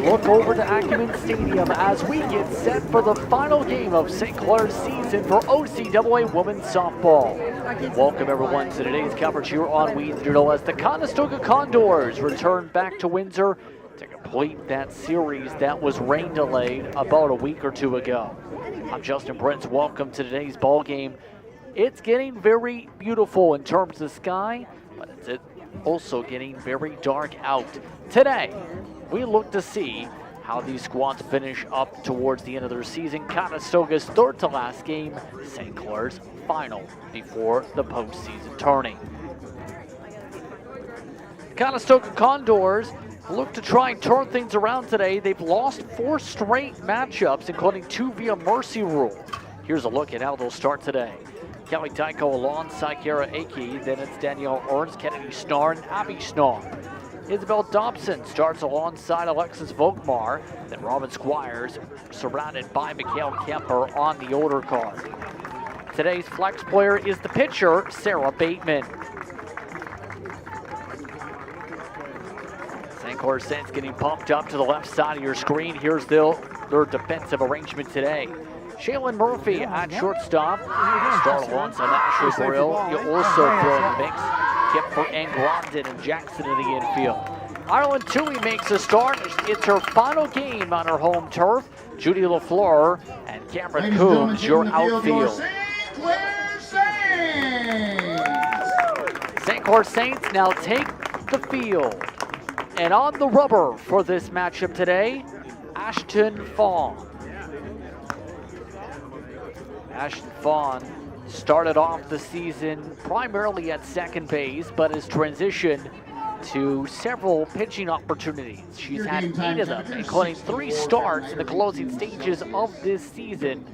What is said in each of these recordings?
look over to Acumen Stadium as we get set for the final game of St. Clair's season for OCAA women's softball. Welcome everyone to today's coverage here on We Digital as the Conestoga Condors return back to Windsor to complete that series that was rain delayed about a week or two ago. I'm Justin Brents. Welcome to today's ball game. It's getting very beautiful in terms of sky, but it's also getting very dark out. Today, we look to see how these squads finish up towards the end of their season. Conestoga's third to last game, St. Clair's final before the postseason tourney. Conestoga Condors look to try and turn things around today. They've lost 4 straight matchups, including 2 via mercy rule. Here's a look at how they'll start today. Kelly Tycho alongside Kara Akey. Then it's Danielle Ernst, Kennedy Snarr, and Abby Snarr. Isabel Dobson starts alongside Alexis Volkmar. Then Robin Squires surrounded by Mikhail Kemper on the order card. Today's flex player is the pitcher, Sarah Bateman. St. Clair Saints getting pumped up to the left side of your screen. Here's their defensive arrangement today. Shaylin Murphy at shortstop. Start alongside Ashley Brill. You also throw in the mix Kipper and Grondin and Jackson in the infield. Ireland Tui makes a start. It's her final game on her home turf. Judy LaFleur and Cameron Coombs, your outfield. St. Clair Saints now take the field. And on the rubber for this matchup today, Ashton Fawn. Ashton Fawn started off the season primarily at second base, but has transitioned to several pitching opportunities. She's had 8 of them, including 3 starts in the closing stages of this season.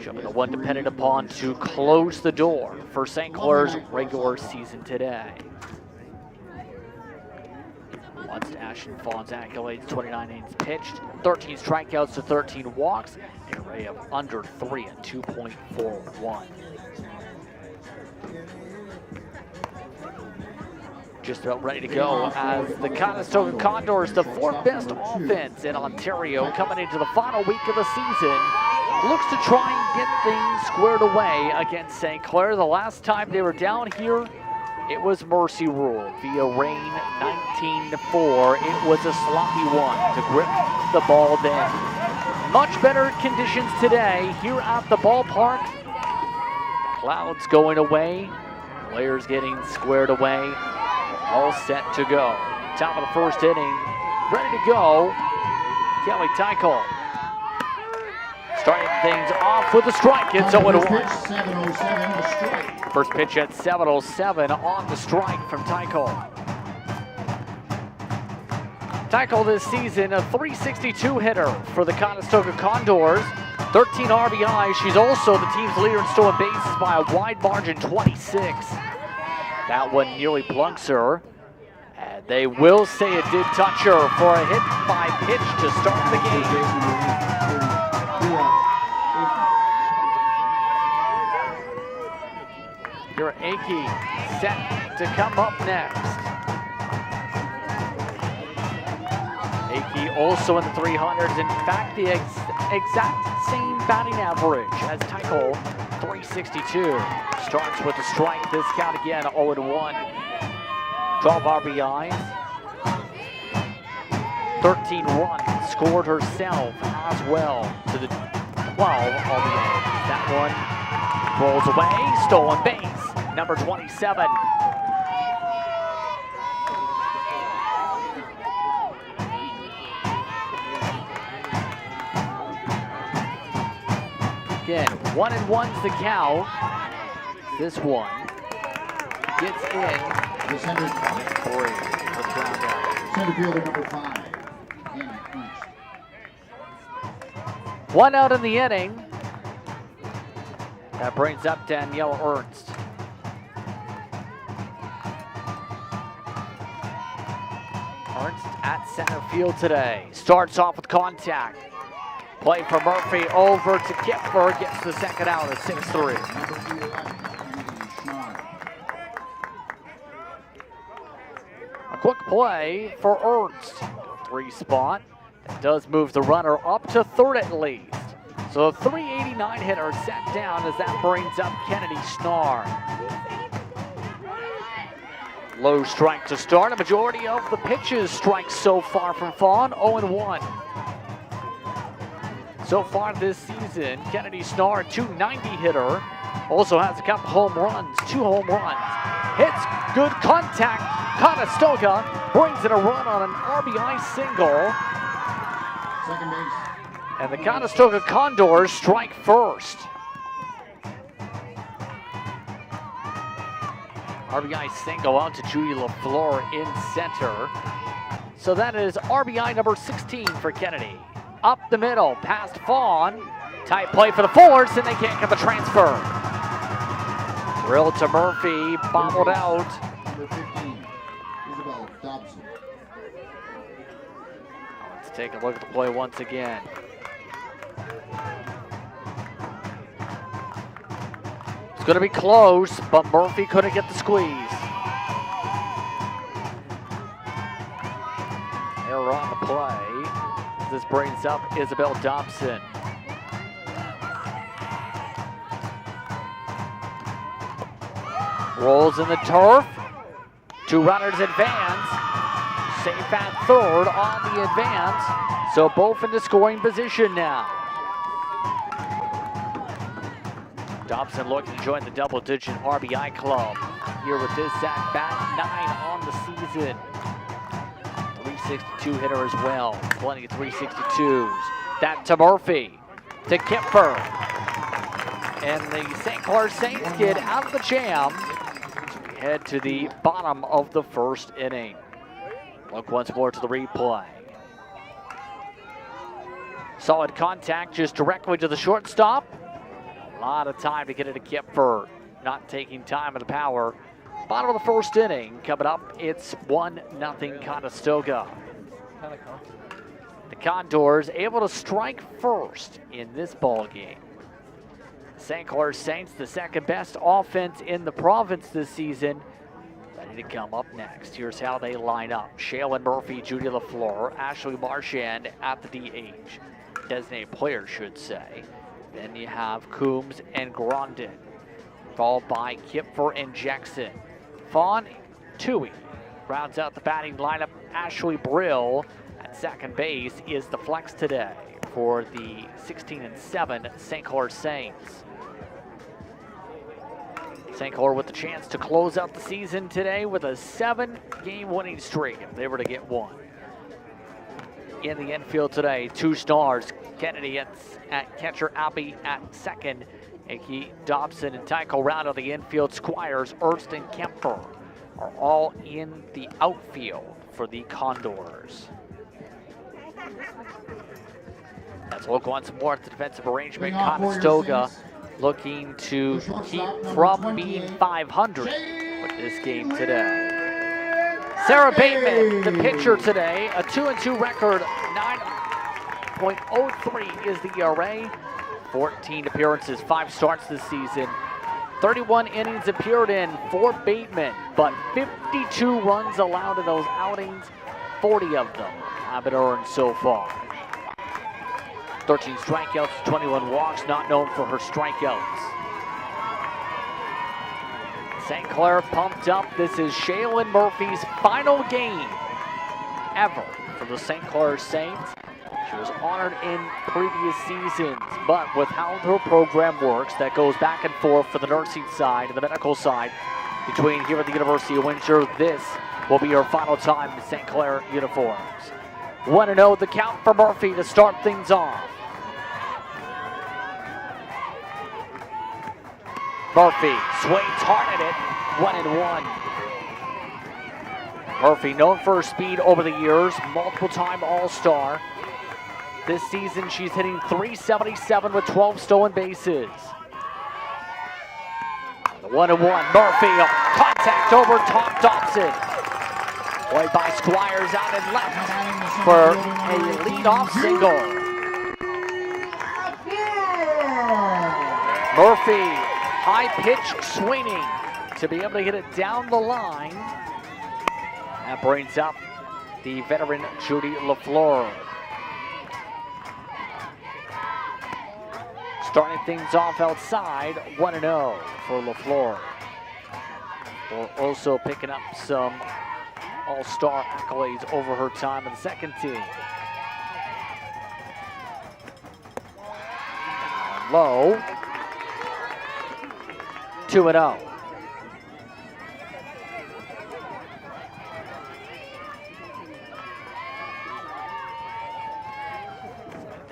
She'll be the one depended upon to close the door for St. Clair's regular season today. Once to Ashton Fawn's accolades, 29 innings pitched, 13 strikeouts to 13 walks, an array of under 3 at 2.41. Just about ready to go as the Conestoga Condors, the 4th best offense in Ontario, coming into the final week of the season, looks to try and get things squared away against St. Clair. The last time they were down here, it was mercy rule via rain 19-4. It was a sloppy one to grip the ball then. Much better conditions today here at the ballpark. Clouds going away. Players getting squared away. All set to go. Top of the first inning. Ready to go. Kelly Tycho. Starting things off with a strike. It's 0-1. 7:07, the strike. First pitch at 7:07 on the strike from Tycho. Tycho this season, a .362 hitter for the Conestoga Condors. 13 RBIs. She's also the team's leader in stolen bases by a wide margin, 26. That one nearly plunks her. And they will say it did touch her for a hit by pitch to start the game. Your Akey set to come up next. Akey also in the 300s. In fact, the exact same batting average as Tycho, .362. Starts with a strike. This count again, 0-1. 12 RBIs. 13 runs scored herself as well to the 12 RBIs. That one rolls away, stolen base. Number 27. Again, 1-1's the count. This one gets in. The center, 3. Let's round out. center fielder number 5. One out in the inning. That brings up Danielle Ernst. Ernst at center field today. Starts off with contact. Play for Murphy over to Kipper. Gets the second out at 6-3. A quick play for Ernst. 3 spot. That does move the runner up to third at least. So the 389 hitter set down as that brings up Kennedy Snarr. Low strike to start. A majority of the pitches strikes so far from Fawn, 0-1. So far this season, Kennedy Snarr, 290 hitter, also has a couple home runs, 2 home runs. Hits good contact. Conestoga brings in a run on an RBI single. Second base. And the Conestoga Condors strike first. RBI single out to Judy LaFleur in center. So that is RBI number 16 for Kennedy. Up the middle, past Fawn. Tight play for the Force, and they can't get the transfer. Drill to Murphy, bobbled out. Number 15, Isabel Dobson. Let's take a look at the play once again. It's going to be close, but Murphy couldn't get the squeeze. Error on the play. This brings up Isabel Dobson. Rolls in the turf. 2 runners advance. Safe at third on the advance. So both into scoring position now. Dobson looking to join the double-digit RBI club here with this at bat, 9 on the season. 362 hitter as well, plenty of 362s. That to Murphy, to Kipfer. And the St. Clair Saints get out of the jam as we head to the bottom of the first inning. Look once more to the replay. Solid contact just directly to the shortstop. A lot of time to get it to Kipfer, not taking time of the power. Bottom of the first inning, coming up, it's 1-0 Conestoga. The Condors able to strike first in this ball game. St. Clair Saints, the second best offense in the province this season, ready to come up next. Here's how they line up. Shaylin Murphy, Judy LaFleur, Ashley Marchand at the DH. Designated player, should say. Then you have Coombs and Grondin, followed by Kipfer and Jackson. Fawn, Tui rounds out the batting lineup. Ashley Brill at second base is the flex today for the 16-7 St. Clair Saints. St. Clair with the chance to close out the season today with a 7-game winning streak if they were to get one. In the infield today, 2 stars. Kennedy at catcher, Abbey at second. Ike Dobson and Tycho round on the infield. Squires, Ernst, and Kemper are all in the outfield for the Condors. Let's look once more at the defensive arrangement. Conestoga looking to keep from being 500 with this game today. Sarah Bateman, the pitcher today, a 2-2 record, 9.03 is the ERA. 14 appearances, 5 starts this season. 31 innings appeared in for Bateman, but 52 runs allowed in those outings. 40 of them have been earned so far. 13 strikeouts, 21 walks, not known for her strikeouts. St. Clair pumped up. This is Shaylin Murphy's final game ever for the St. Clair Saints. She was honored in previous seasons, but with how her program works, that goes back and forth for the nursing side and the medical side between here at the University of Windsor, this will be her final time in St. Clair uniforms. 1-0 the count for Murphy to start things off. Murphy swings hard at it, 1-1. Murphy, known for her speed over the years, multiple-time All-Star. This season, she's hitting .377 with 12 stolen bases. The 1-1, Murphy, contact over Tom Dobson. Played by Squires out and left for a leadoff single. Murphy, high pitch swinging to be able to hit it down the line. That brings up the veteran Judy LaFleur. Starting things off outside, 1-0 for LaFleur. We're also picking up some all-star accolades over her time in the second team. Down low, 2-0.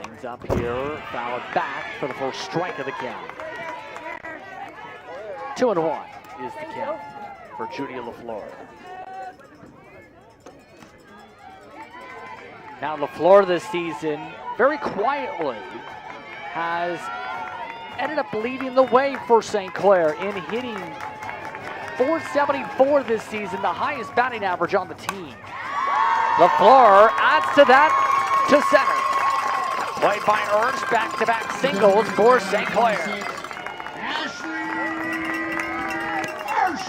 Things up here, fouled back for the first strike of the count. 2-1 is the count for Judy LaFleur. Now LaFleur this season, very quietly, has ended up leading the way for St. Clair in hitting .474 this season, the highest batting average on the team. LaFleur adds to that to center. Played by Ernst, back-to-back singles for St. Clair.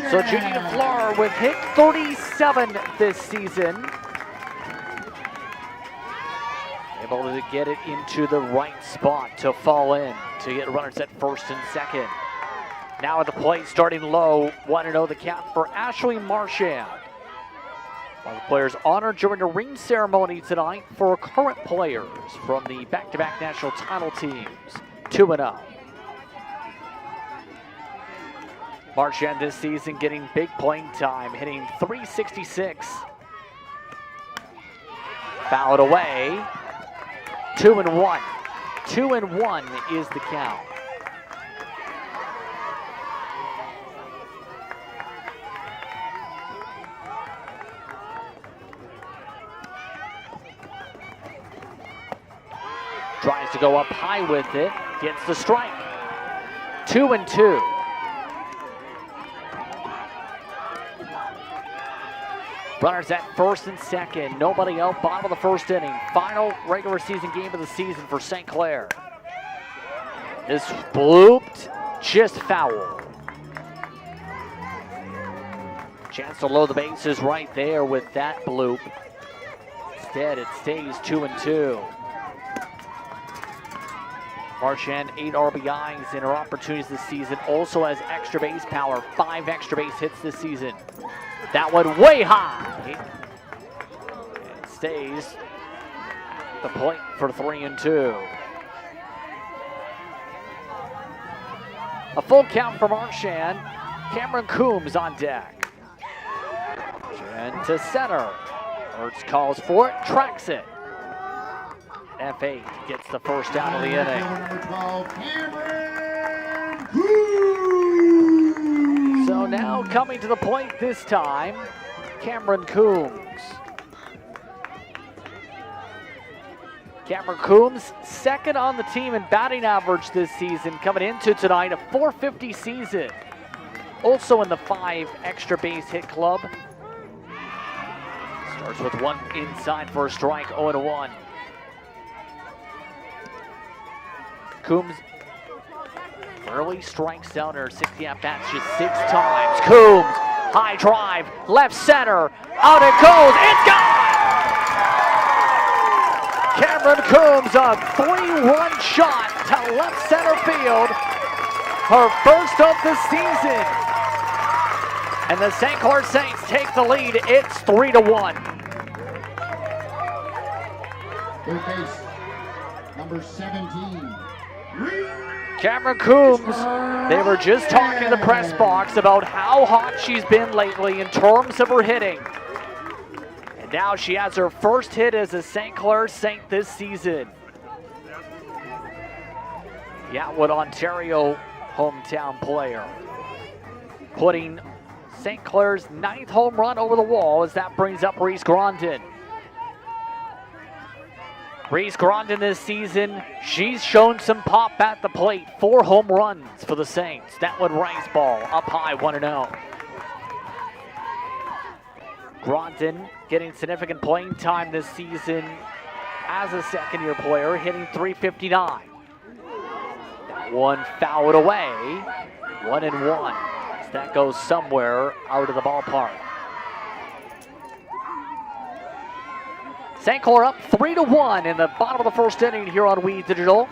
So Judy LaFleur with hit 37 this season. Able to get it into the right spot to fall in, to get runners at first and second. Now at the plate, starting low, 1-0 the count for Ashley Marchand. One of the players honored during the ring ceremony tonight for current players from the back-to-back national title teams, 2-0. Marchand this season getting big playing time, hitting .366. Fouled away. 2-1. 2-1 is the count. Tries to go up high with it, gets the strike. 2-2. Runners at first and second. Nobody out, bottom of the first inning. Final regular season game of the season for St. Clair. This blooped, just foul. Chance to load the bases right there with that bloop. Instead, it stays 2-2. Marchand, 8 RBIs in her opportunities this season. Also has extra base power, 5 extra base hits this season. That one way high. It stays at the point for 3-2. A full count for Marchand. Cameron Coombs on deck. And to center. Ertz calls for it, tracks it. F8 gets the first out of the inning. So now coming to the plate this time, Cameron Coombs. Cameron Coombs, second on the team in batting average this season, coming into tonight a .450 season. Also in the 5 extra base hit club. Starts with one inside for a strike, 0-1. Coombs early strikes out her 60 at-bats just 6 times. Coombs, high drive, left center, out it goes, it's gone! Cameron Coombs, a 3-run shot to left center field, her first of the season. And the St. Clair Saints take the lead, it's 3-1. Third base, number 17. Cameron Coombs, they were just talking in the press box about how hot she's been lately in terms of her hitting. And now she has her first hit as a St. Clair Saint this season. The Atwood, Ontario hometown player. Putting St. Clair's 9th home run over the wall as that brings up Reese Grondin. Reese Grondin this season, she's shown some pop at the plate. 4 home runs for the Saints. That one Rice ball up high, 1-0. Grondin getting significant playing time this season as a second-year player, hitting .359. That one fouled away, 1-1. As that goes somewhere out of the ballpark. St. Clair up 3-1 in the bottom of the first inning here on We Digital.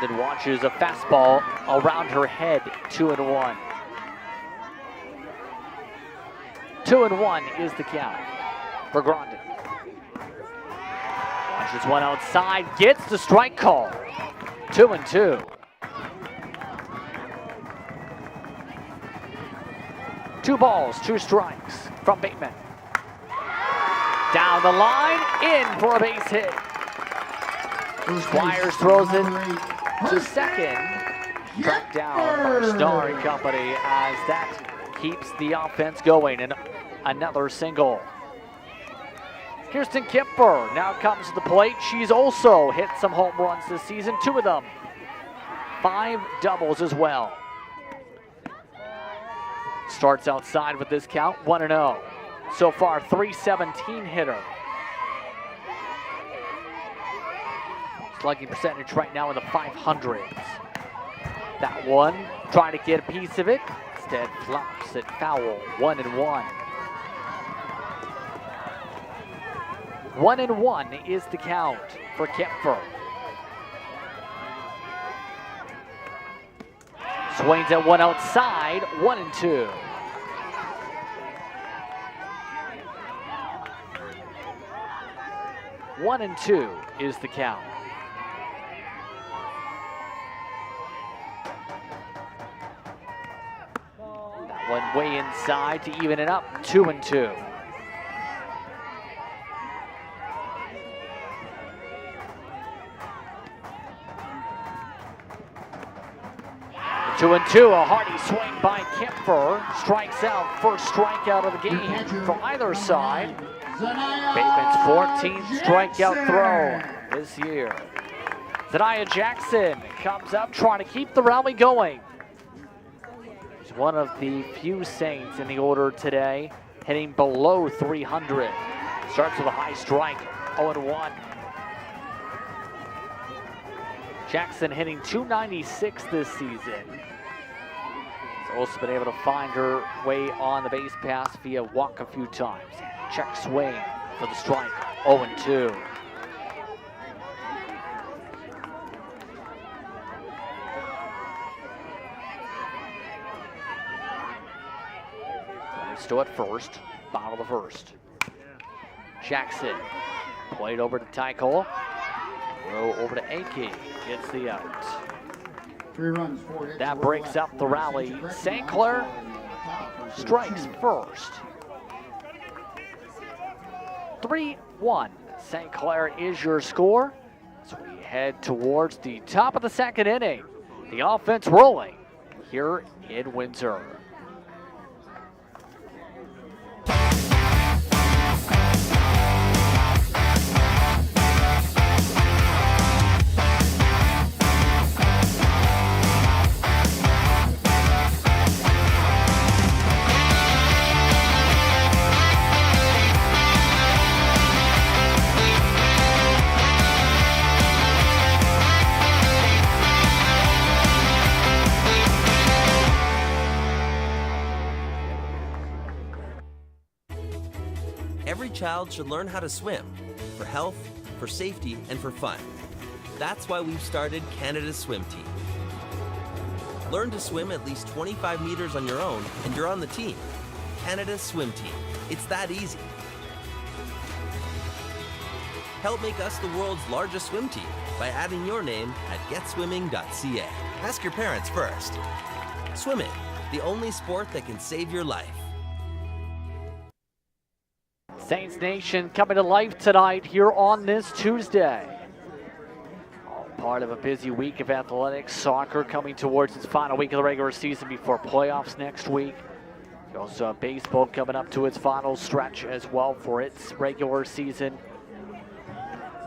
Grondin watches a fastball around her head, 2-1. 2-1 is the count for Grondin. Watches one outside, gets the strike call. 2-2. Two balls, two strikes from Bateman. Down the line, in for a base hit. Squires throws it to second. Tracked down by Star and company as that keeps the offense going. And another single. Kirsten Kemper now comes to the plate. She's also hit some home runs this season, 2 of them. 5 doubles as well. Starts outside with this count, 1-0. So far, .317 hitter. Slugging percentage right now in the 500s. That one, trying to get a piece of it. Instead, flops it foul, 1-1. 1-1 is the count for Kemper. Swings at one outside, 1-2. One and two is the count. That one way inside to even it up, 2-2. Two and two, a hearty swing by Kemper. Strikes out, first strikeout of the game from either side. Bateman's 14th strikeout throw this year. Zanaya Jackson comes up trying to keep the rally going. She's one of the few Saints in the order today, hitting below 300. Starts with a high strike, 0-1. Jackson hitting .296 this season. Has also been able to find her way on the base pass via walk a few times. Check swing for the strike, 0-2. Still at first, bottom of the first. Jackson played over to Tycol. Throw over to Aki, gets the out. 3 runs, 4 hits. That breaks up the rally. St. Clair strikes first. 3-1. St. Clair is your score as we head towards the top of the second inning. The offense rolling here in Windsor. Every child should learn how to swim, for health, for safety, and for fun. That's why we've started Canada's Swim Team. Learn to swim at least 25 meters on your own, and you're on the team. Canada's Swim Team. It's that easy. Help make us the world's largest swim team by adding your name at getswimming.ca. Ask your parents first. Swimming, the only sport that can save your life. Saints Nation coming to life tonight here on this Tuesday. All part of a busy week of athletics, soccer coming towards its final week of the regular season before playoffs next week. You also have baseball coming up to its final stretch as well for its regular season.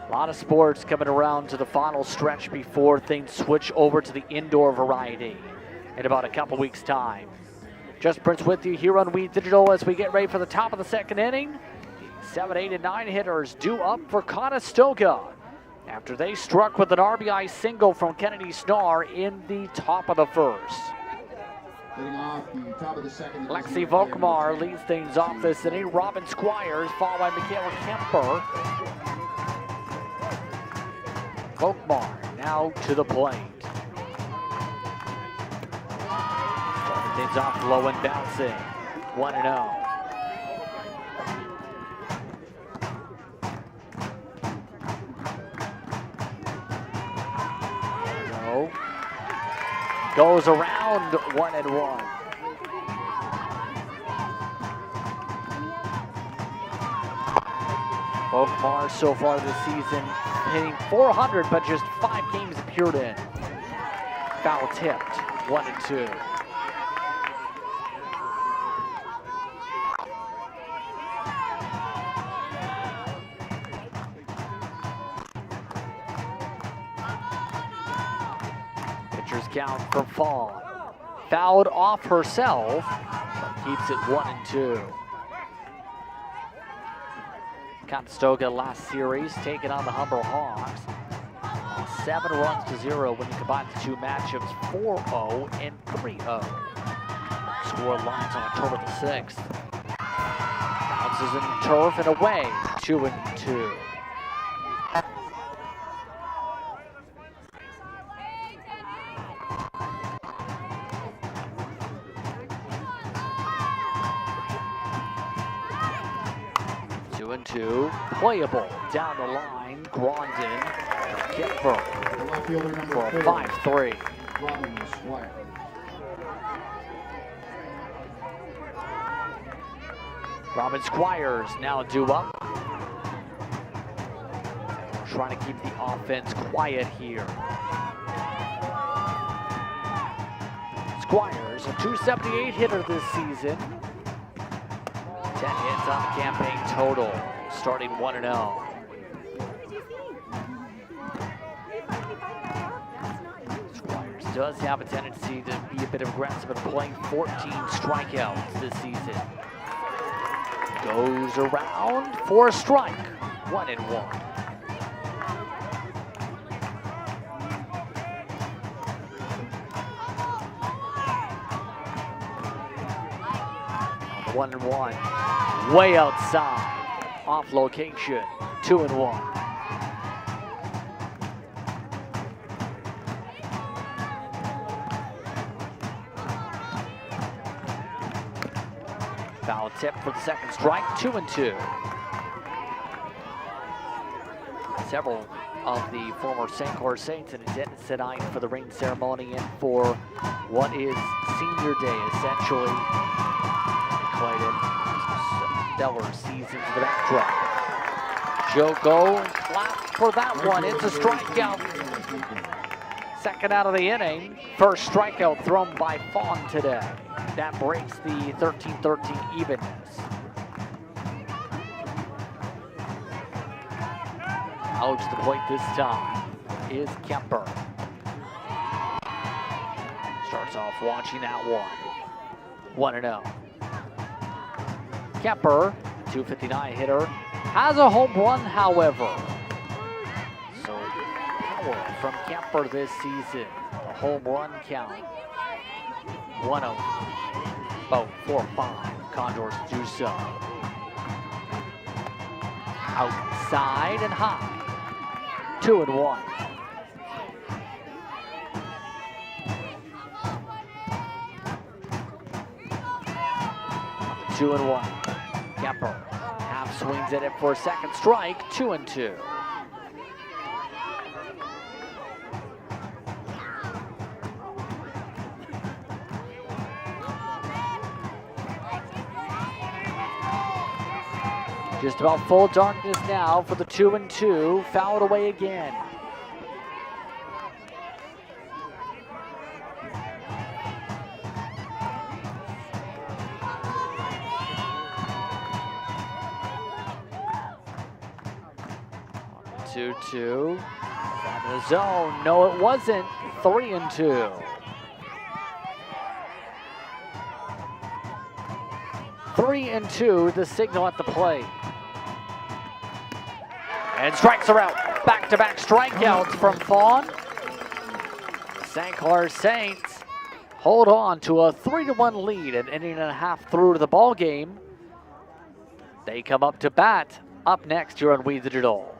A lot of sports coming around to the final stretch before things switch over to the indoor variety in about a couple weeks' time. Just Prince with you here on Weed Digital as we get ready for the top of the second inning. 7, 8, and 9 hitters due up for Conestoga after they struck with an RBI single from Kennedy Snar in the top of the first. Lexi Volkmar leads things off this inning. Robin Squires followed by Michaela Kemper. Volkmar now to the plate. Things off low and bouncing. 1-0. Goes around 1-1. Both Mars so far this season hitting .400, but just 5 games appeared in. Foul tipped, 1-2. Pitcher's count for Fawn. Fouled off herself, but keeps it 1-2. Conestoga last series taking on the Humber Hawks. 7-0 when you combine the two matchups, 4-0 and 3-0. Score lines on October the 6th. Bounces in turf and away, 2-2. Playable down the line. Grondin, Kipper for a 5-3. Robin Squires now due up. Trying to keep the offense quiet here. Squires, a .278 hitter this season. 10 hits on the campaign total, starting 1-0. Squires does have a tendency to be a bit aggressive and playing 14 strikeouts this season. Goes around for a strike, 1-1. One and one, way outside, off location, 2-1. Foul tip for the second strike, 2-2. Several of the former St. Clair Saints in attendance tonight for the ring ceremony and for what is senior day, essentially. Stellar season to the backdrop. Joe Go clap for that one. It's a strikeout. Second out of the inning. First strikeout thrown by Fawn today. That breaks the 13-13 evenness. Out to the plate this time is Kemper. Starts off watching that one. 1-0. Kemper, .259 hitter, has a home run, however. So power from Kemper this season. A home run count. 1-0. About 4-5. Condors do so. Outside and high. 2-1. Two and one. Kemper half swings at it for a second strike, 2-2. Just about full darkness now for the 2-2. Fouled away again. Two. From the zone. No, it wasn't. 3-2. The signal at the plate. And strikes are out. Back-to-back strikeouts from Fawn. St. Clair Saints hold on to a 3-1 lead, an inning and a half through to the ball game. They come up to bat. Up next here on We Digital.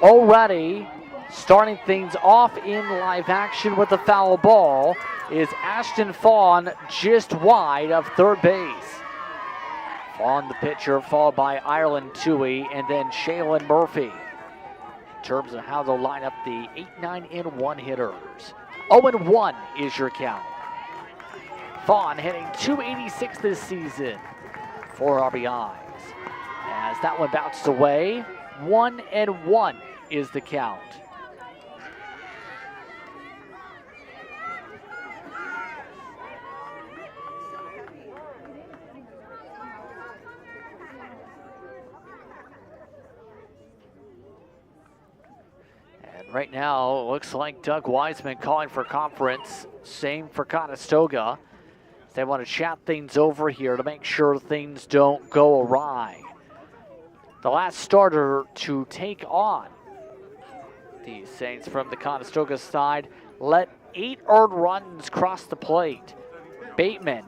already starting things off in live action with the foul ball is Ashton Fawn, just wide of third base. Fawn, the pitcher, followed by Ireland Toohey, and then Shaylin Murphy. In terms of how they'll line up the 8, 9, and 1 hitters. 0-1 is your count. Fawn hitting .286 this season, 4 RBIs. As that one bounced away, 1-1 is the count. Right now, it looks like Doug Wiseman calling for conference. Same for Conestoga. They want to chat things over here to make sure things don't go awry. The last starter to take on the Saints from the Conestoga side let 8 earned runs cross the plate. Bateman,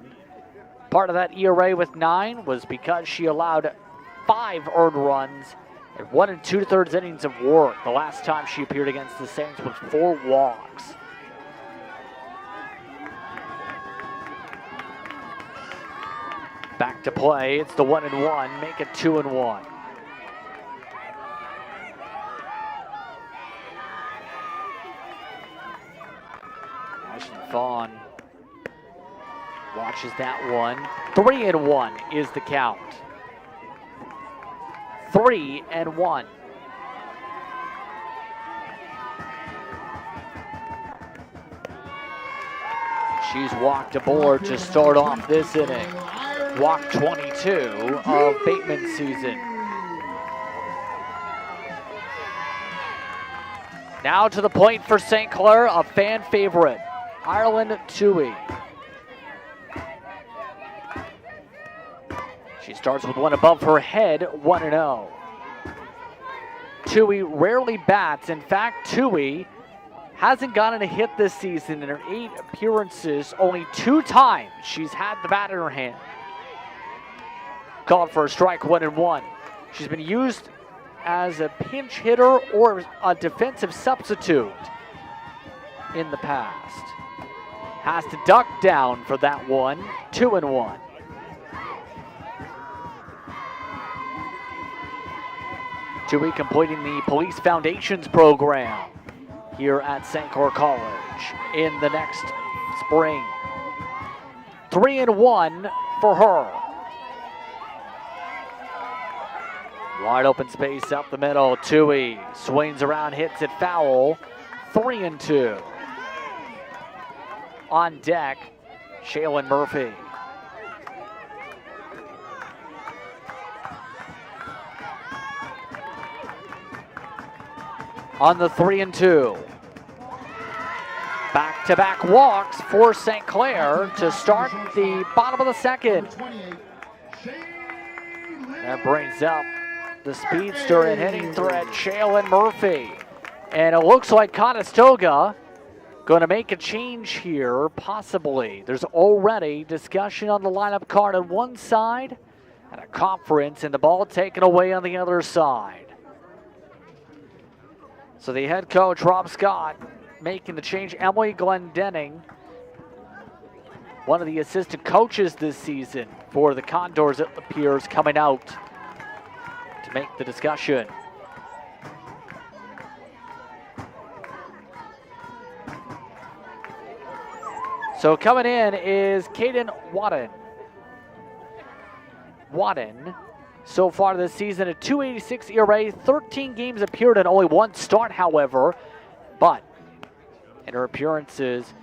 part of that ERA with 9 was because she allowed 5 earned runs and 1 2/3 innings of work. The last time she appeared against the Saints was 4 walks. Back to play, it's the 1-1, make it 2-1. Ashton Fawn watches that one. 3-1 is the count. 3-1. She's walked aboard to start off this inning. Walk 22 of Bateman's season. Now to the plate for St. Clair, a fan favorite, Ireland Toohey. She starts with one above her head, 1-0. Toohey rarely bats. In fact, Toohey hasn't gotten a hit this season. In her 8 appearances, only 2 times she's had the bat in her hand. Called for a strike, 1-1. She's been used as a pinch hitter or a defensive substitute in the past. Has to duck down for that one, 2-1. Toohey completing the Police Foundations program here at St. Clair College in the next spring. 3-1 for her. Wide open space up the middle. Toohey swings around, hits it foul. 3-2. On deck, Shaylin Murphy. On the 3-2. Back-to-back walks for St. Clair to start the bottom of the second. That brings up the speedster and hitting threat, Shaylin Murphy. And it looks like Conestoga going to make a change here, possibly. There's already discussion on the lineup card on one side and a conference, and the ball taken away on the other side. So the head coach, Rob Scott, making the change. Emily Glendenning, one of the assistant coaches this season for the Condors, it appears, coming out to make the discussion. So coming in is Caden Wadden. Wadden, so far this season, a .286 ERA, 13 games appeared and only 1 start, however. But in her appearances,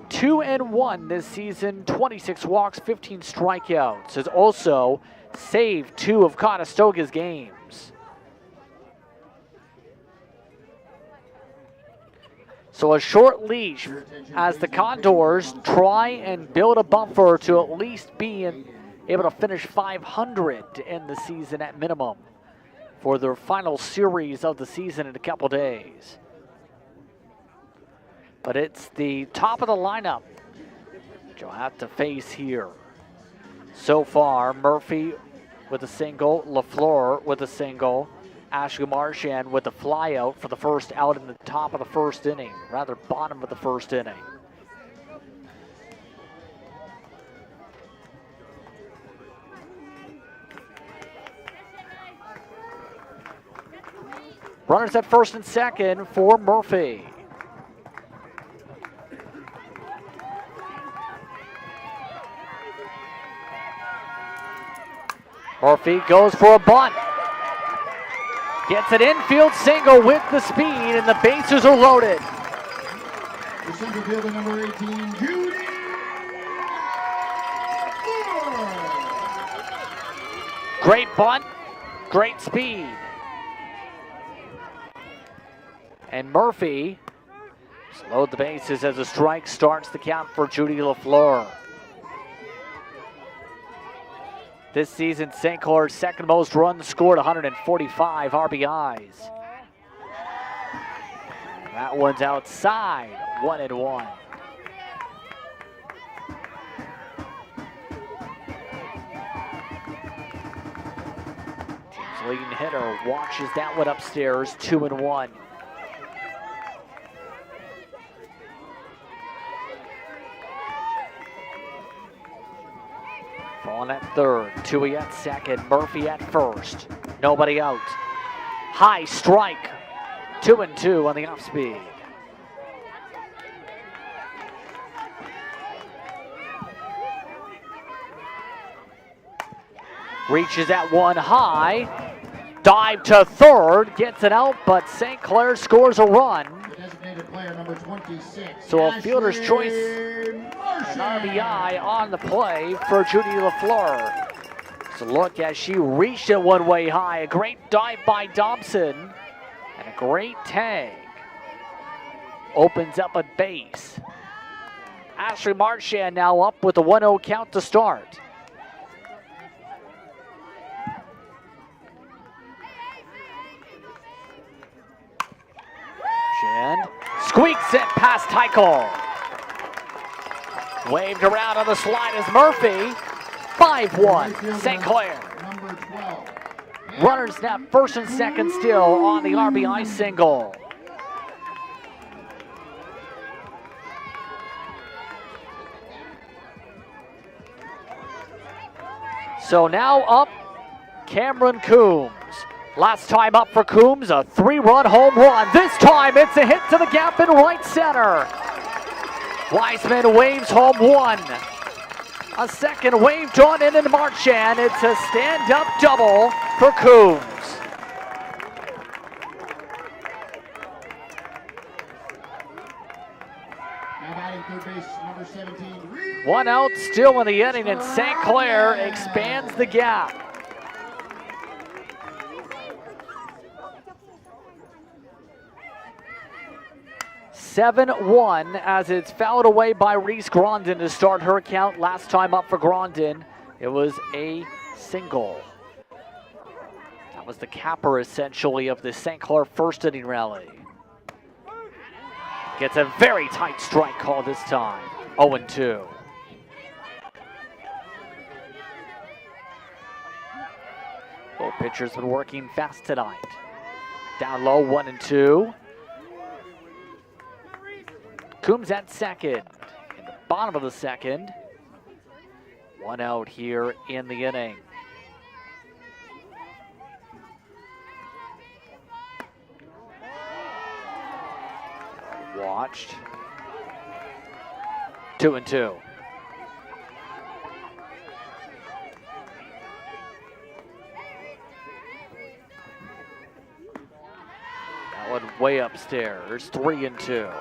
2-1 this season, 26 walks, 15 strikeouts. Has also saved 2 of Conestoga's games. So a short leash as the Condors try and build a buffer to at least be able to finish 500 to end the season at minimum for their final series of the season in a couple days. But it's the top of the lineup you'll have to face here. So far, Murphy with a single, LaFleur with a single, Ashley Marchand with the fly out for the first out in the top of the first inning, rather bottom of the first inning. Runners at first and second for Murphy. Murphy goes for a bunt. Gets an infield single with the speed, and the bases are loaded. The center fielder, number 18, Judy. Great bunt, great speed. And Murphy slowed the bases as a strike starts the count for Judy LaFleur. This season, St. Clair's second most runs scored, 145 RBIs. That one's outside, 1-1. Team's leading hitter watches that one upstairs, 2-1. Falling at third, Tui at second, Murphy at first. Nobody out. High strike, 2-2 on the off speed. Reaches at one high, dive to third, gets it out, but St. Clair scores a run. Designated player number 26. So a fielder's choice, an RBI on the play for Judy LaFleur. So look as she reached it one way high. A great dive by Dobson and a great tag. Opens up a base. Ashley Marchand now up with a 1-0 count to start. And squeaks it past Heichel. Waved around on the slide as Murphy. 5-1, St. Clair. Number 12. Runners now first and second still on the RBI single. So now up, Cameron Coombs. Last time up for Coombs, a 3-run home run. This time it's a hit to the gap in right center. Weisman waves home one. A second waved on in and Marchand. It's a stand-up double for Coombs. Now batting third base, number 17. One out still in the inning, and St. Clair expands the gap. (7-1) as it's fouled away by Reese Grondin to start her count. Last time up for Grondin, it was a single. That was the capper, essentially, of the St. Clair first inning rally. Gets a very tight strike call this time. 0-2. Both pitchers been working fast tonight. Down low, 1-2. Coombs at second. In the bottom of the second. One out here in the inning. Watched. 2-2. That one way upstairs. 3-2.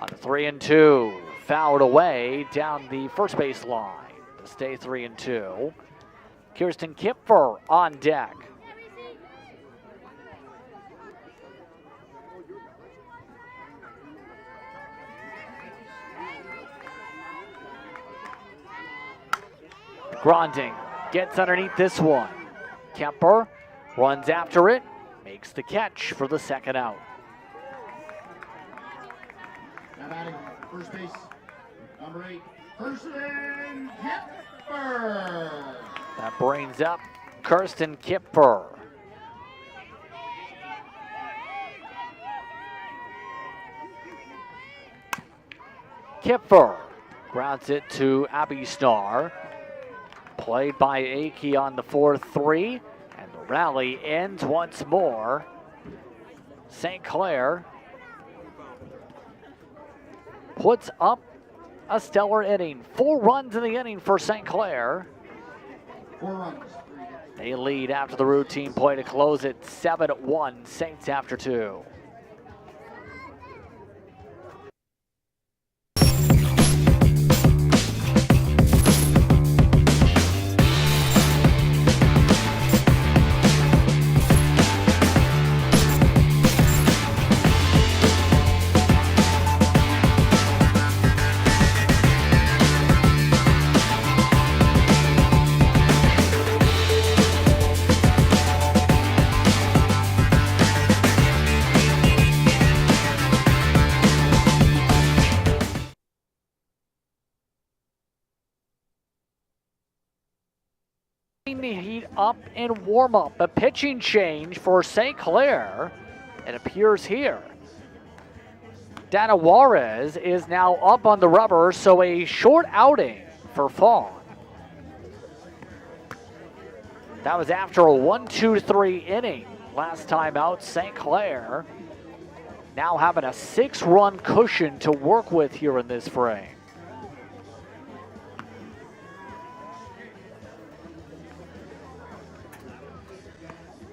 On the 3-2, fouled away down the first base line to stay 3-2. Kirsten Kipfer on deck. Gronding gets underneath this one. Kemper runs after it, makes the catch for the second out. Now batting first base, number 8, Kirsten Kipper. That brings up Kirsten Kipper. Kipper grounds it to Abby Snar. Played by Aki on the 4-3, and the rally ends once more. St. Clair puts up a stellar inning. 4 runs in the inning for St. Clair. 4 runs. They lead after the routine play to close it 7-1, Saints after 2. The heat up and warm up. A pitching change for St. Clair. It appears here. Dana Juarez is now up on the rubber, so a short outing for Fawn. That was after a 1-2-3 inning last time out. St. Clair now having a 6-run cushion to work with here in this frame.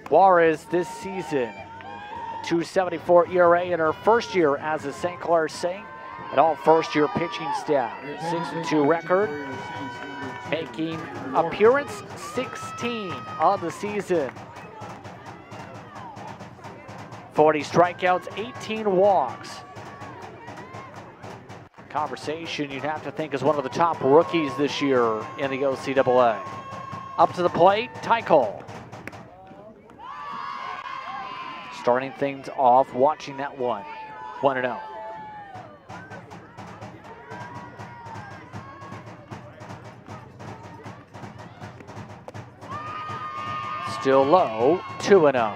Juarez this season, 2.74 ERA in her first year as a St. Clair Saint, and all first-year pitching staff. 6-2 record, making appearance 16 of the season. 40 strikeouts, 18 walks. Conversation you'd have to think is one of the top rookies this year in the OCAA. Up to the plate, Tycol. Starting things off, watching that one. 1-0. Still low, 2-0.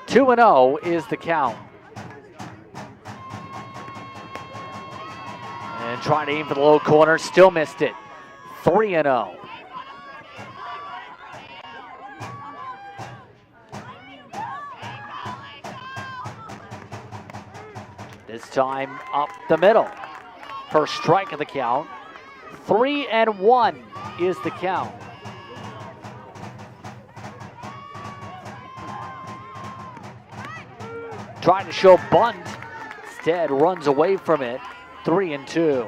Two and 0 is the count. And trying to aim for the low corner, still missed it. 3-0. This time up the middle. First strike of the count. 3-1 is the count. Trying to show bunt. Instead runs away from it. 3-2.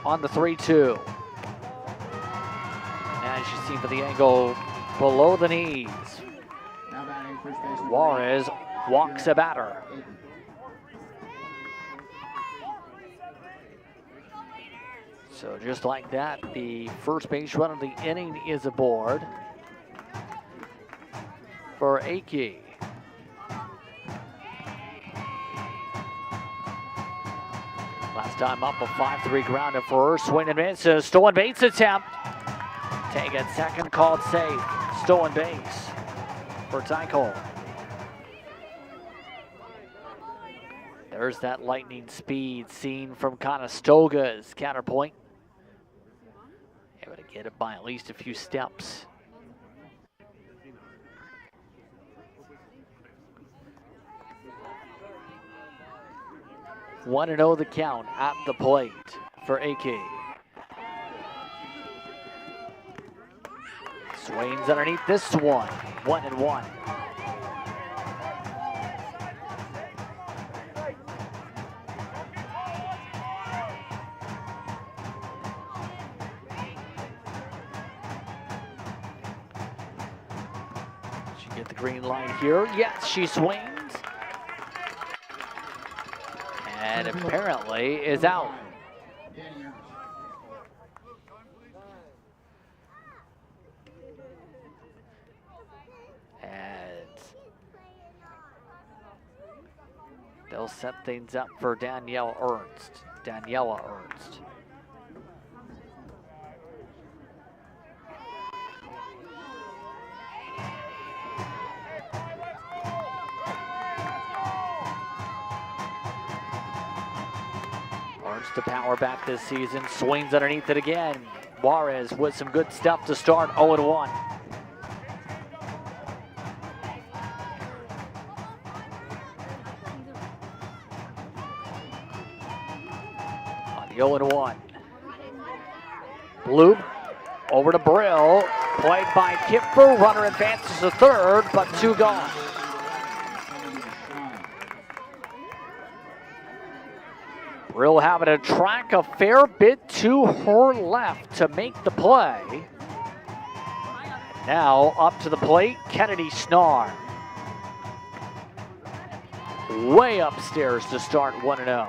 On the 3-2. As you see for the angle below the knees. Juarez walks a batter. So just like that, the first base run of the inning is aboard for Aki. Last time up, a 5-3 grounder for her. Swing and miss, a stolen base attempt. Take it, second called safe. Stolen base for Tycol. There's that lightning speed seen from Conestoga's counterpoint. Able to get it by at least a few steps. One and 0 the count at the plate for Aki. Swings underneath this one. 1-1. She get the green light here. Yes, she swings. And apparently is out. They'll set things up for Daniela Ernst. Ernst to power back this season, swings underneath it again. Juarez with some good stuff to start 0-1. On the 0-1. Bloom over to Brill, played by Kipper. Runner advances to third, but two gone. Brill having to track a fair bit to her left to make the play. Now up to the plate, Kennedy Snar. Way upstairs to start 1-0.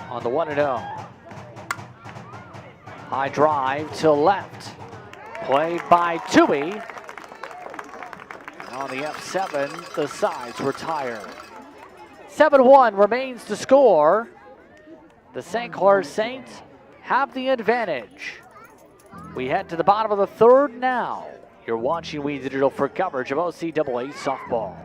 On the 1-0. High drive to left. Played by Tui. On the F7, the sides retire. 7-1 remains to score. The St. Clair Saints have the advantage. We head to the bottom of the third now. You're watching We Digital for coverage of OCAA softball.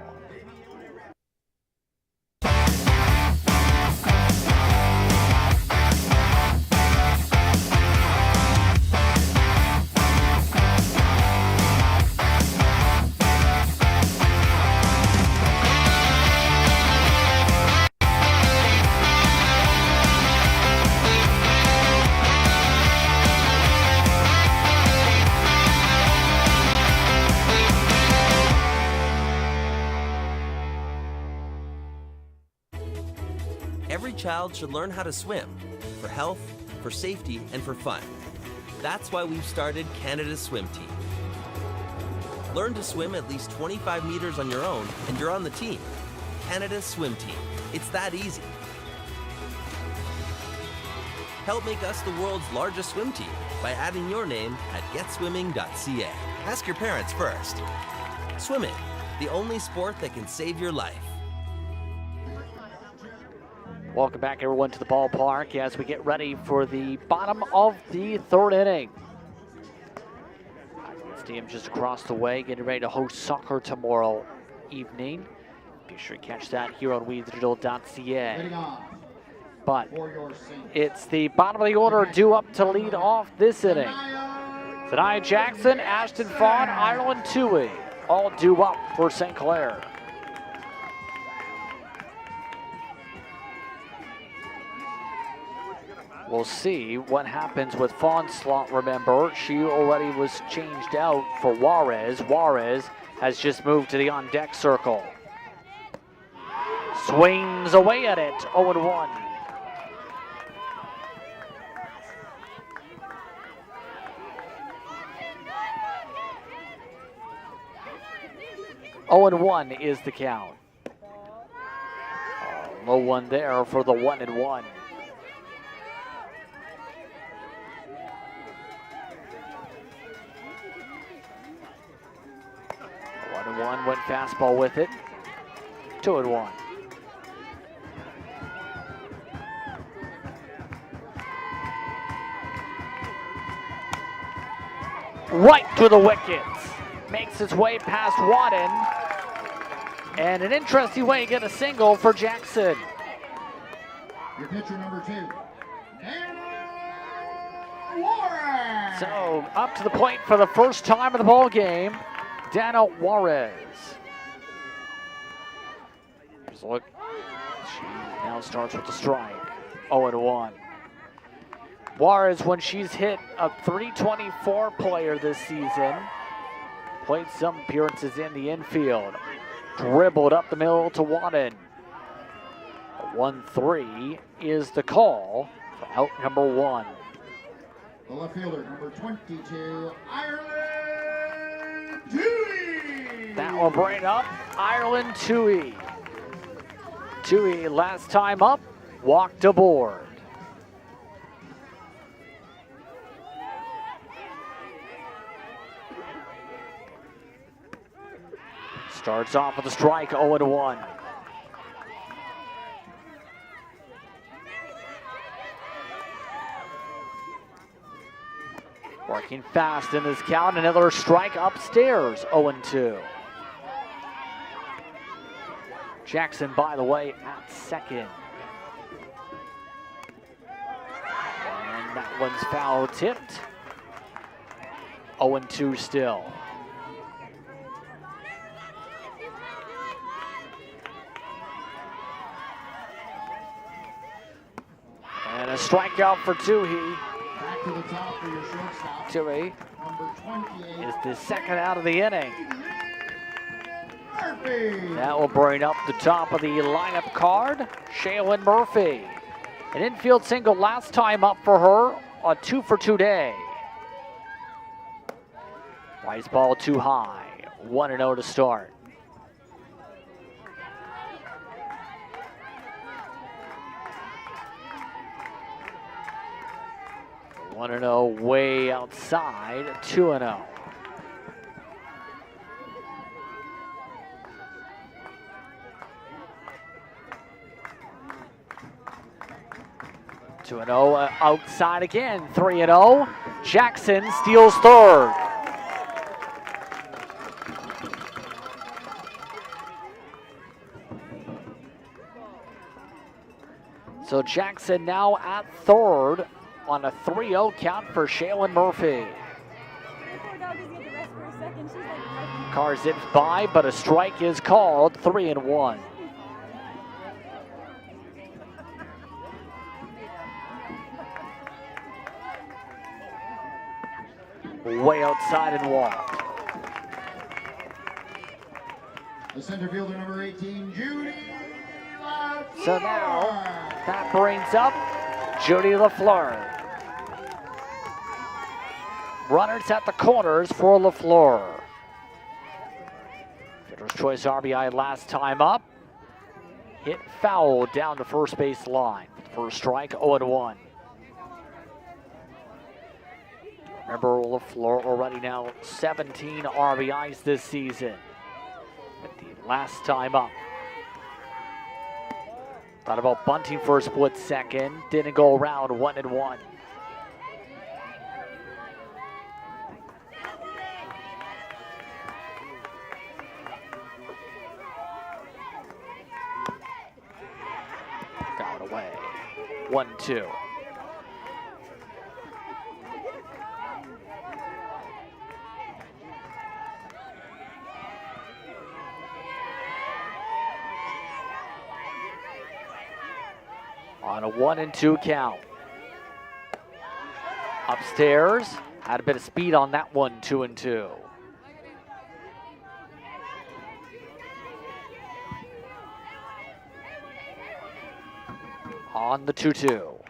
Every child should learn how to swim for health, for safety, and for fun. That's why we've started Canada's Swim Team. Learn to swim at least 25 meters on your own, and you're on the team. Canada's Swim Team. It's that easy. Help make us the world's largest swim team by adding your name at getswimming.ca. Ask your parents first. Swimming, the only sport that can save your life. Welcome back, everyone, to the ballpark as we get ready for the bottom of the third inning. Stadium just across the way, getting ready to host soccer tomorrow evening. Be sure to catch that here on WeDigital.ca. But it's the bottom of the order due up to lead off this inning. Zanaya Jackson, Ashton Fawn, Ireland Tui, all due up for St. Clair. We'll see what happens with Fawn's slot. Remember, she already was changed out for Juarez. Juarez has just moved to the on-deck circle. Swings away at it, 0-1. Oh, and 1 is the count. Low one there for the 1-1. 1-1, went fastball with it. 2-1. Right to the wickets. Makes its way past Wadden. And an interesting way to get a single for Jackson. Your pitcher number 2, Juarez. So up to the plate for the first time in the ball game, Dana Juarez. Just look. She now starts with the strike. 0-1. Juarez, when she's hit a .324 player this season, played some appearances in the infield. Dribbled up the middle to Wadden. 1-3 is the call for out number 1. The left fielder, number 22, Ireland Tui. That will bring up Ireland Tui. Tui, last time up, walked aboard. Starts off with a strike, 0-1. Working fast in this count, another strike upstairs, 0-2. Jackson, by the way, at second. And that one's foul tipped. 0-2 still. And a strikeout for Toohey. Back to the top for your shortstop. Toohey Number 28. is the second out of the inning. Murphy. That will bring up the top of the lineup card, Shaylin Murphy. An infield single last time up for her, a 2-for-2 day. Rice ball too high, 1-0 to start. One and 0 way outside, 2-0. Two and 0 outside again, 3-0. Jackson steals third. So Jackson now at third on a 3-0 count for Shaylin Murphy. Car zips by, but a strike is called, 3-1. Way outside and walked. The center fielder, number 18, Judy LaFleur. So now that brings up Judy LaFleur. Runners at the corners for LaFleur. Fielder's choice RBI last time up. Hit foul down the first base line. First strike, 0-1. Remember, LaFleur already now 17 RBIs this season. But the last time up. Thought about bunting for a split second. Didn't go around, 1-1. Got it away. 1-2. On a 1-2 count. Upstairs, had a bit of speed on that one, 2-2. On the 2-2.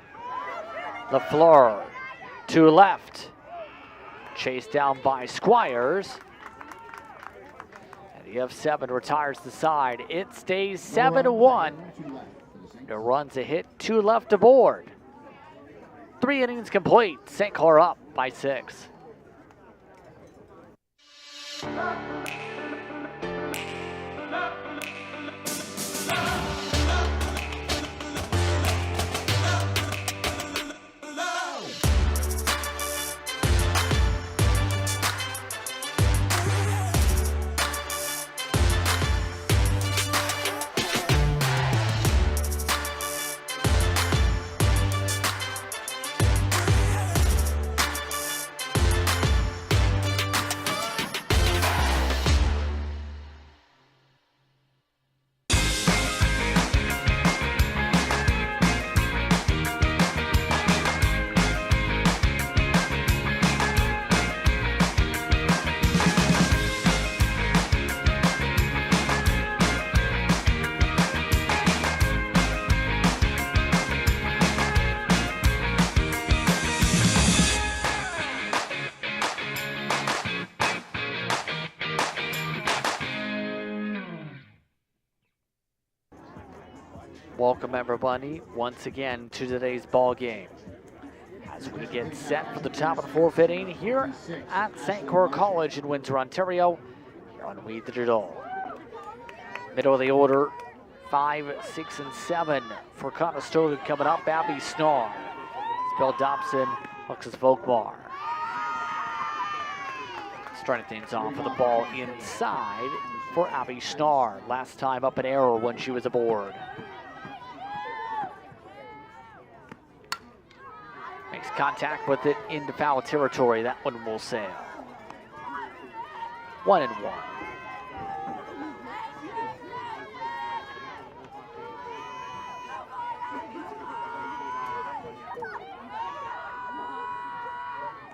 LaFleur to left. Chased down by Squires. And the F7 retires the side. It stays 7-1. No runs, a hit, 2 left aboard. 3 innings complete. St. Clair up by 6. Welcome everybody once again to today's ball game. As we get set for the top of the fourth inning here at St. Clair College in Windsor, Ontario, here on We Digital. Middle of the order, 5, 6, and 7 for Conestoga coming up. Abby Snar. Spell Dobson, Alexis Volkmar. Starting things off with the ball inside for Abby Snar. Last time up an error when she was aboard. Makes contact with it into foul territory. That one will sail. 1-1.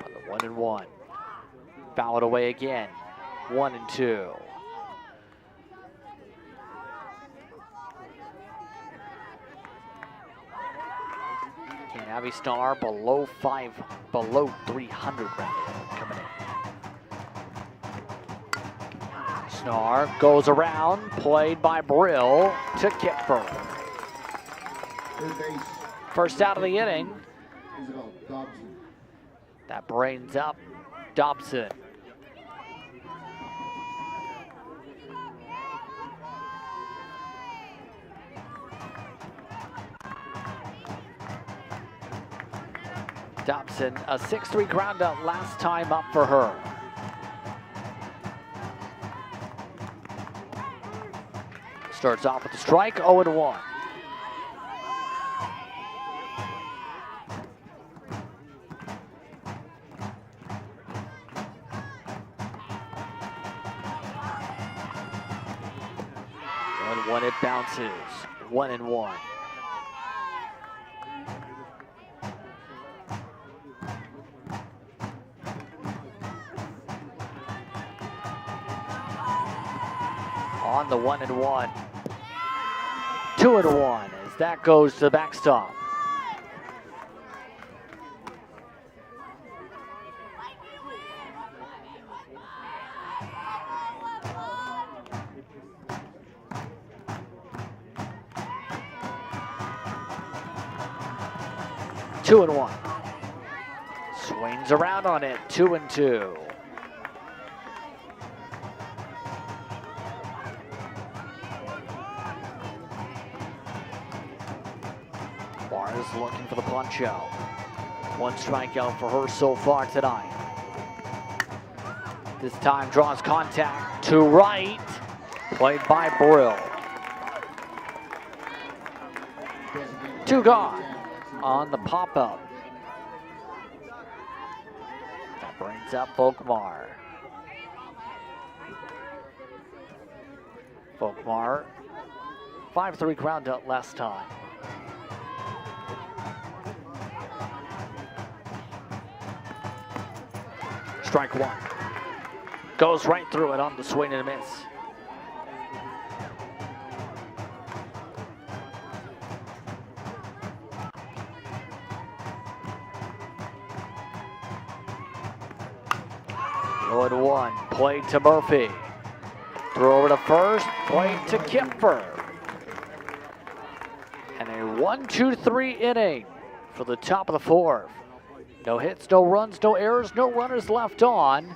On the 1-1. Foul it away again. 1-2. And Abby Snar below 300 coming in. Snar goes around, played by Brill to Kipfer. First out of the inning. That brains up Dobson. Dobson, a 6-3 ground out last time up for her. Starts off with a strike, 0-1. When it bounces, 1-1. On the 1-1. 2-1 as that goes to the backstop. Two and 1. Swings around on it. 2-2. Barnes looking for the punch out. One strikeout for her so far tonight. This time draws contact to right. Played by Brill. 2 gone on the pop-up. That brings up Volkmar. Volkmar, 5-3 ground out last time. Strike 1. Goes right through it on the swing and a miss. Low and 1, played to Murphy. Throw over to first, played to Kipfer. And a 1-2-3 inning for the top of the 4th. No hits, no runs, no errors, no runners left on.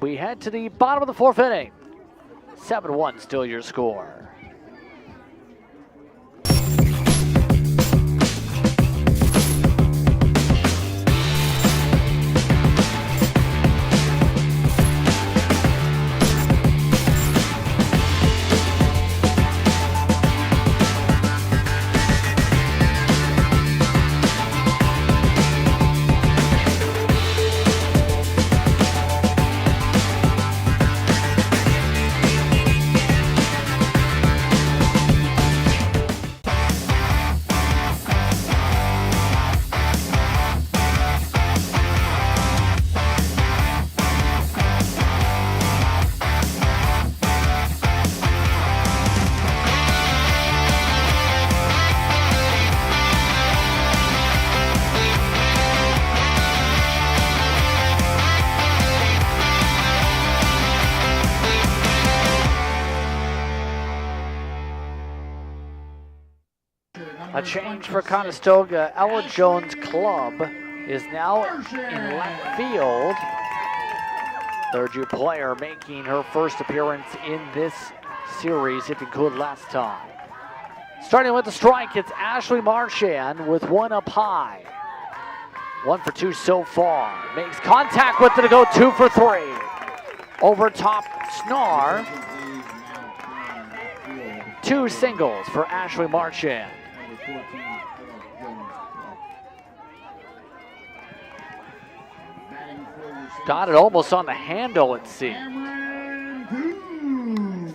We head to the bottom of the 4th inning. 7-1 still your score. A change for Conestoga. Ella Jones' club is now in left field. Third-year player making her first appearance in this series if he could last time. Starting with the strike, it's Ashley Marchand with one up high. 1 for 2 so far. Makes contact with it to go 2 for 3. Over top Snar. 2 singles for Ashley Marchand. Got it almost on the handle, it seems.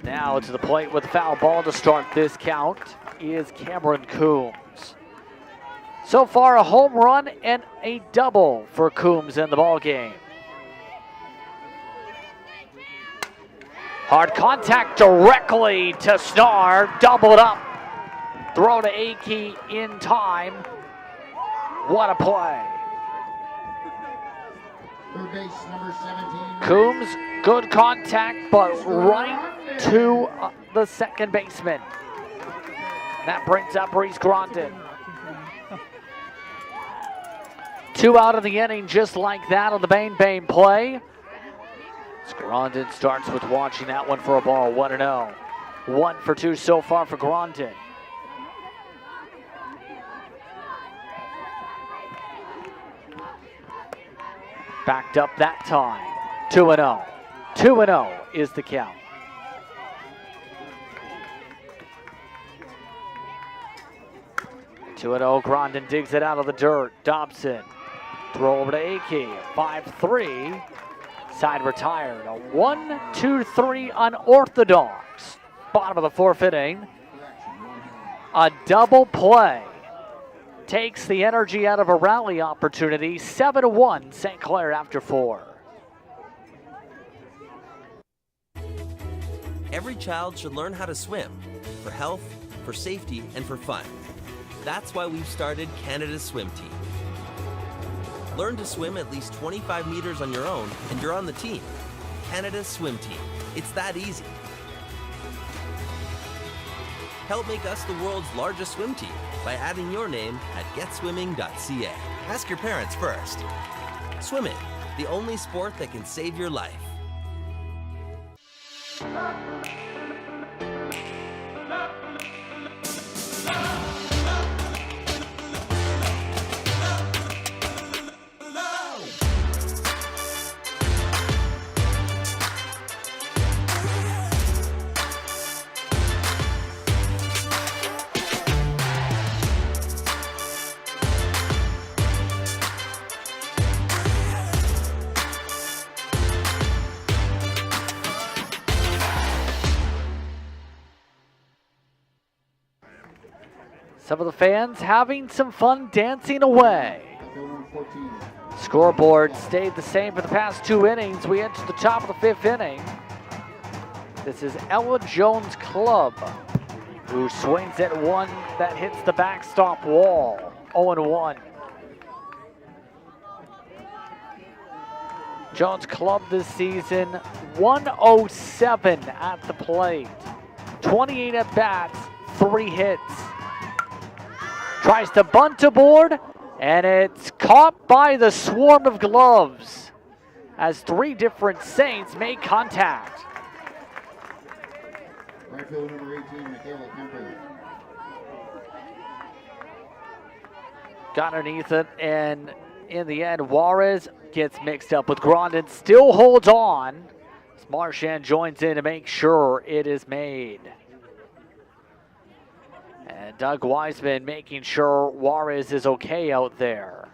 Now to the plate with the foul ball to start this count is Cameron Coombs. So far, a home run and a double for Coombs in the ballgame. Hard contact directly to Snar, doubled up. Throw to Akey in time. What a play. Third base, number 17. Coombs, good contact, but right to the second baseman. That brings up Reese Grondin. 2 out of the inning, just like that on the Bane play. Grondin starts with watching that one for a ball, 1-0. 1 for 2 so far for Grondin. Backed up that time, 2-0. 2-0 is the count. Grondin digs it out of the dirt. Dobson, throw over to Akey, 5-3. Side retired, a 1-2-3 unorthodox. Bottom of the 4th inning. A double play takes the energy out of a rally opportunity. 7-1 St. Clair after 4. Every child should learn how to swim for health, for safety, and for fun. That's why we've started Canada's Swim Team. Learn to swim at least 25 meters on your own, and you're on the team. Canada's Swim Team. It's that easy. Help make us the world's largest swim team by adding your name at getswimming.ca. Ask your parents first. Swimming, the only sport that can save your life. Some of the fans having some fun dancing away. Scoreboard stayed the same for the past 2 innings. We enter the top of the 5th inning. This is Ella Jones Club, who swings at one that hits the backstop wall. 0-1. Jones Club this season, 107 at the plate. 28 at bats, 3 hits. Tries to bunt aboard, and it's caught by the swarm of gloves as 3 different Saints make contact. Right fielder number 18, Michaela Kemper. Got underneath it, and in the end, Juarez gets mixed up with Grondin. Still holds on as Marchand joins in to make sure it is made. And Doug Wiseman making sure Juarez is okay out there.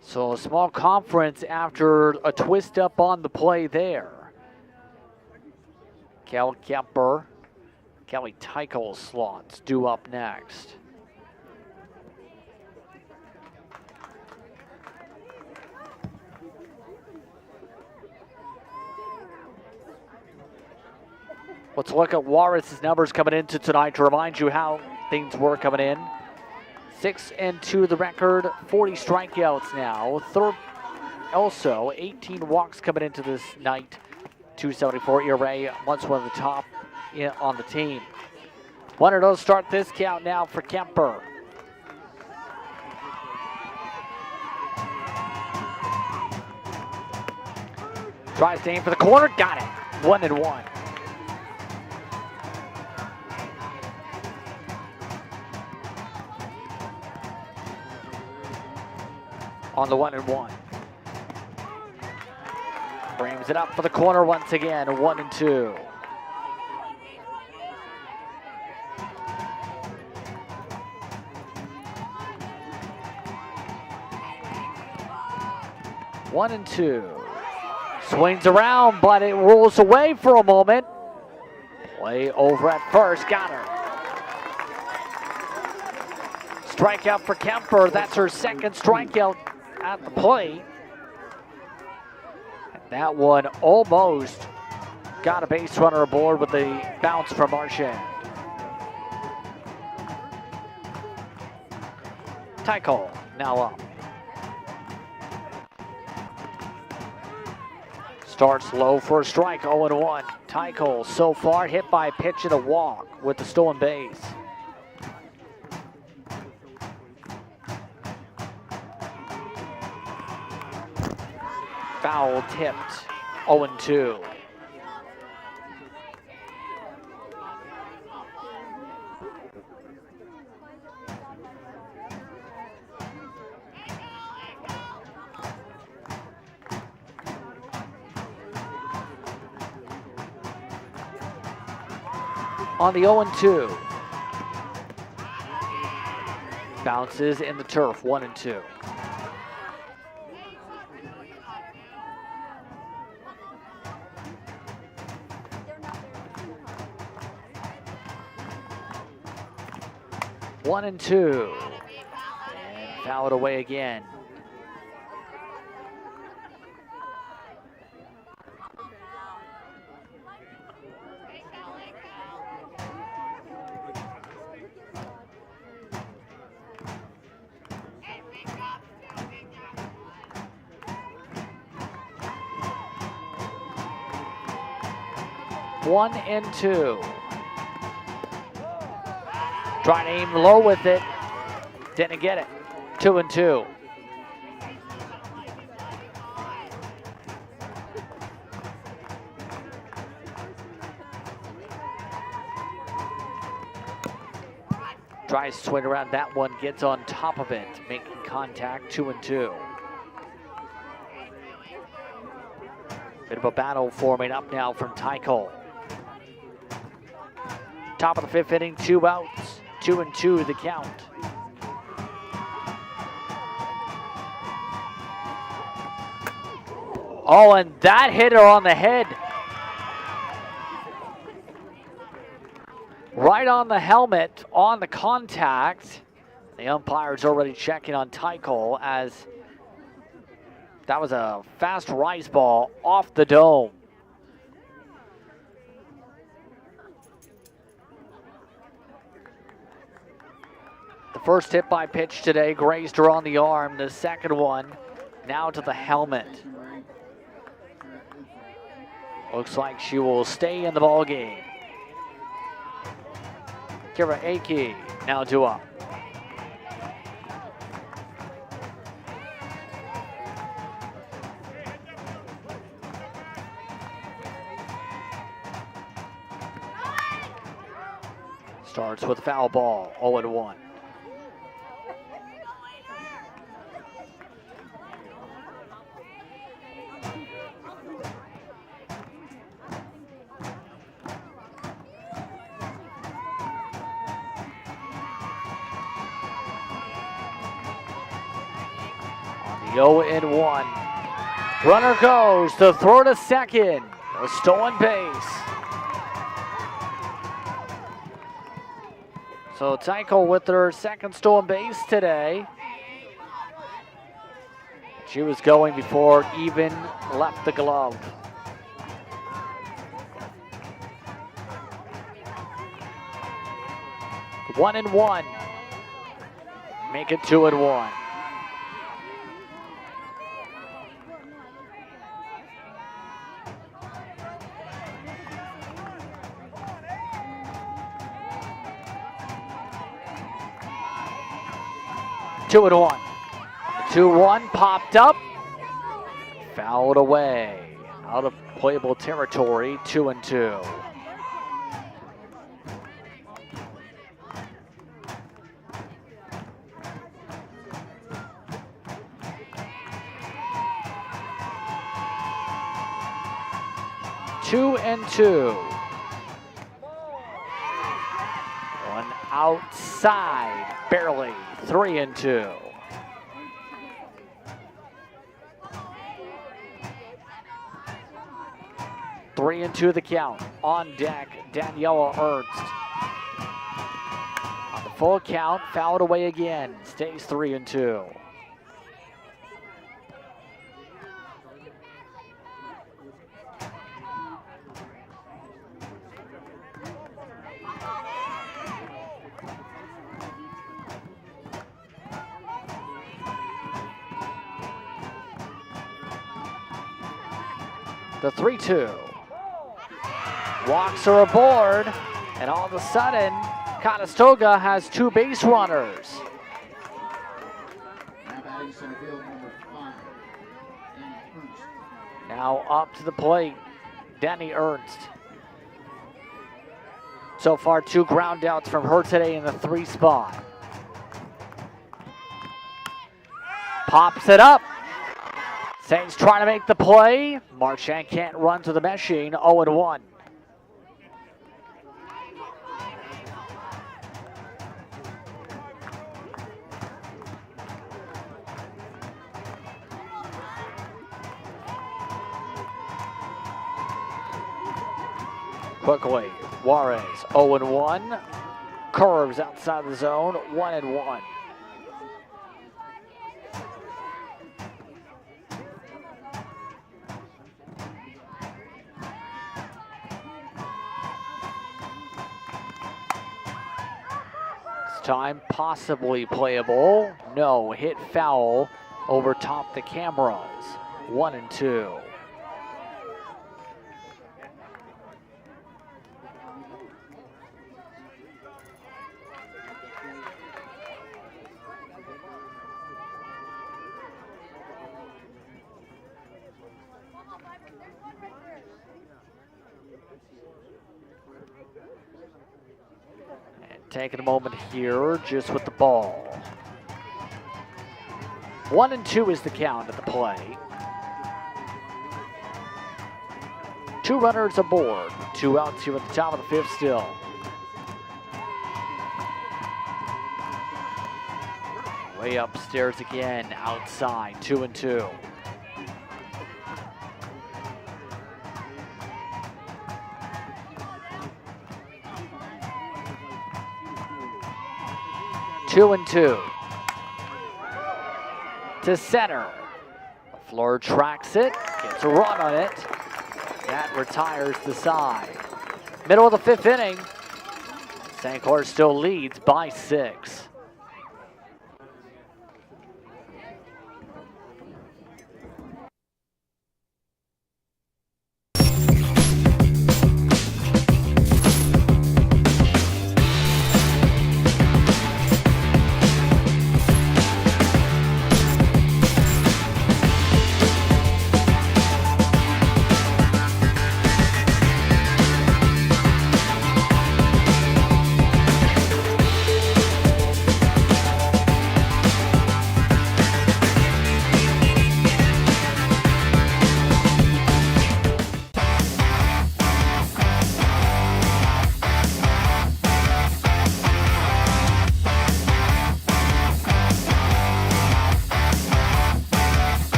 So a small conference after a twist up on the play there. Cal Kemper, Kelly Teichel slots due up next. Let's look at Juarez's numbers coming into tonight to remind you how things were coming in. 6-2 the record, 40 strikeouts now. Third, also 18 walks coming into this night. 274 ERA, once one of the top on the team. 1-0 start this count now for Kemper. Tries to aim for the corner, got it. 1-1. On the 1-1. Frames it up for the corner once again, 1-2. One and two. Swings around, but it rolls away for a moment. Play over at first, got her. Strikeout for Kemper. That's her second strikeout at the plate. And that one almost got a base runner aboard with the bounce from Marchand. Tycho now up. Starts low for a strike, 0-1. Tycho so far hit by a pitch and a walk with the stolen base. Foul tipped, 0-2. On the 0-2. Bounces in the turf, 1-2. One and two. And foul it away again. One and two. Trying to aim low with it. Didn't get it. 2-2. Tries to swing around that one, gets on top of it, making contact, 2-2. Bit of a battle forming up now from Tycho. Top of the fifth inning, 2 outs, 2-2 the count. Oh, and that hit her on the head. Right on the helmet, on the contact. The umpire's already checking on Tycho as that was a fast rise ball off the dome. The first hit by pitch today grazed her on the arm. The second one now to the helmet. Looks like she will stay in the ball game. Kira Aki now due up. Starts with a foul ball, 0-1. On the 0-1. Runner goes to throw to second. A stolen base. So Tycho with her second stolen base today. She was going before it even left the glove. One and one. Make it 2-1. Two and one. 2-1 popped up, fouled away. Out of playable territory, 2-2. Two and two. One outside, barely. 3-2. Three and two the count. On deck, Daniela Ernst. On the full count, fouled away again. Stays 3-2. The 3-2. Walks are aboard, and all of a sudden, Conestoga has two base runners. Now batting center field number 5, Danny Ernst. Now up to the plate, Danny Ernst. So far, 2 ground outs from her today in the 3 spot. Pops it up. Saints trying to make the play. Marchand can't run to the machine, 0-1. Quickly, Juarez, 0-1. Curves outside the zone, 1-1. Time possibly playable. No, hit foul over top the cameras. 1-2. Taking a moment here just with the ball. 1-2 is the count at the play. 2 runners aboard. 2 outs here at the top of the 5th still. Way upstairs again, outside, 2-2. Two and two. To center. Floor tracks it, gets a run on it. That retires the side. Middle of the 5th inning. St. Clair still leads by 6.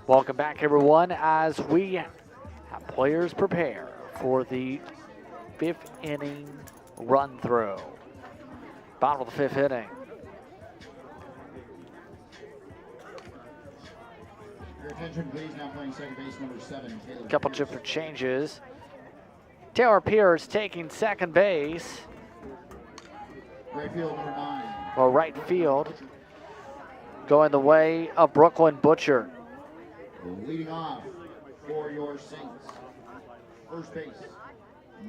Welcome back, everyone, as we have players prepare for the 5th inning run through. Bottom of the 5th inning. Your attention, please. Now playing second base number 7, Taylor. Couple different changes. Taylor Pierce taking second base. Right field number 9. Or right field. going the way of Brooklyn Butcher. Leading off for your Saints. First base,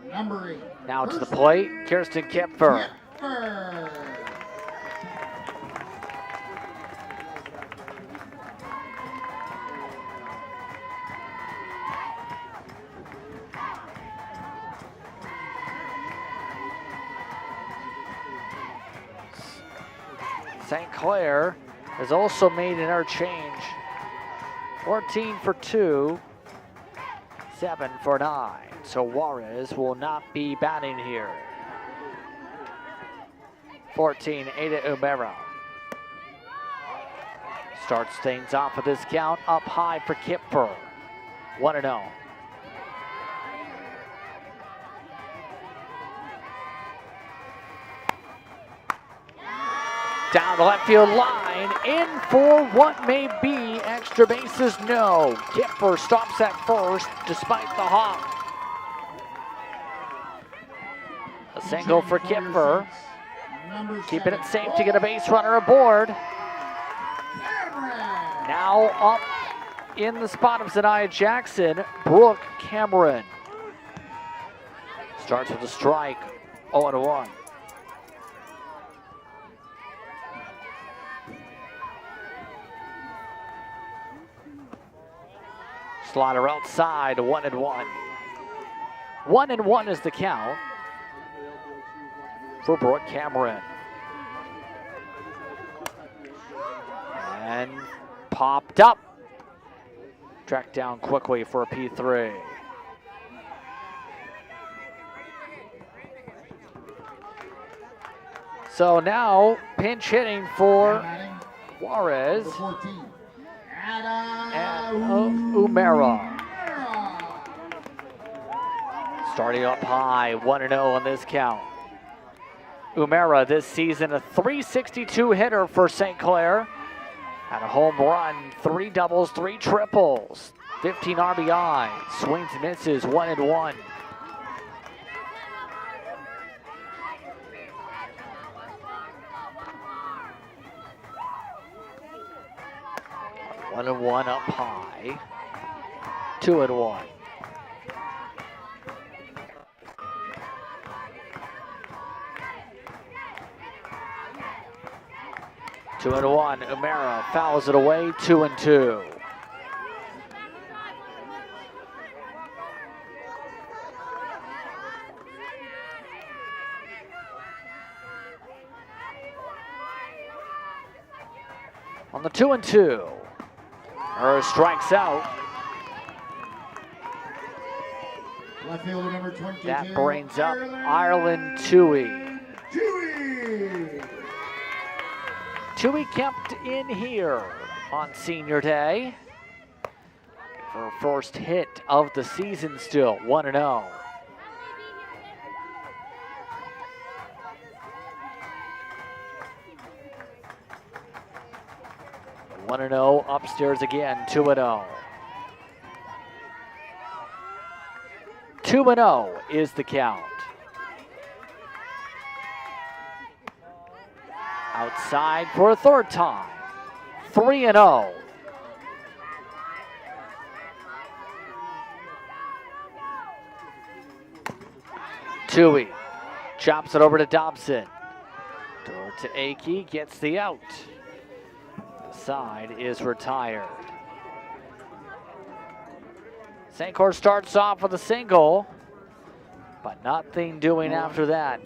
number 8. Now to the plate, Kirsten Kipfer. St. Clair has also made an interchange. 14 for 2, 7 for 9. So Juarez will not be batting here. 14, Ada Umera. Starts things off with this count up high for Kipfer. 1-0. Down the left field line, in for what may be extra bases, no. Kipfer stops at first despite the hop. A single for Kipfer, keeping it safe to get a base runner aboard. Now up in the spot of Zanaya Jackson, Brooke Cameron. Starts with a strike, 0-1. Slider outside, 1-1. 1-1 is the count for Brooke Cameron. And popped up. Tracked down quickly for a P3. So now pinch hitting for Juarez. And Umera. Starting up high, 1-0 on this count. Umera this season a .362 hitter for St. Clair. Had a home run, 3 doubles, 3 triples, 15 RBI, swings and misses, 1-1. One and one up high, 2-1. Two and one. Umera fouls it away. 2-2. On the 2-2. Strikes out. Left fielder number 22. That brings up Ireland Toohey. Toohey kept in here on senior day for her first hit of the season still, 1-0. Upstairs again, 2-0. 2-0 is the count. Outside for a third time, 3-0. Toohey chops it over to Dobson. Door to Akey, gets the out. The side is retired. St. Clair starts off with a single, but nothing doing after that.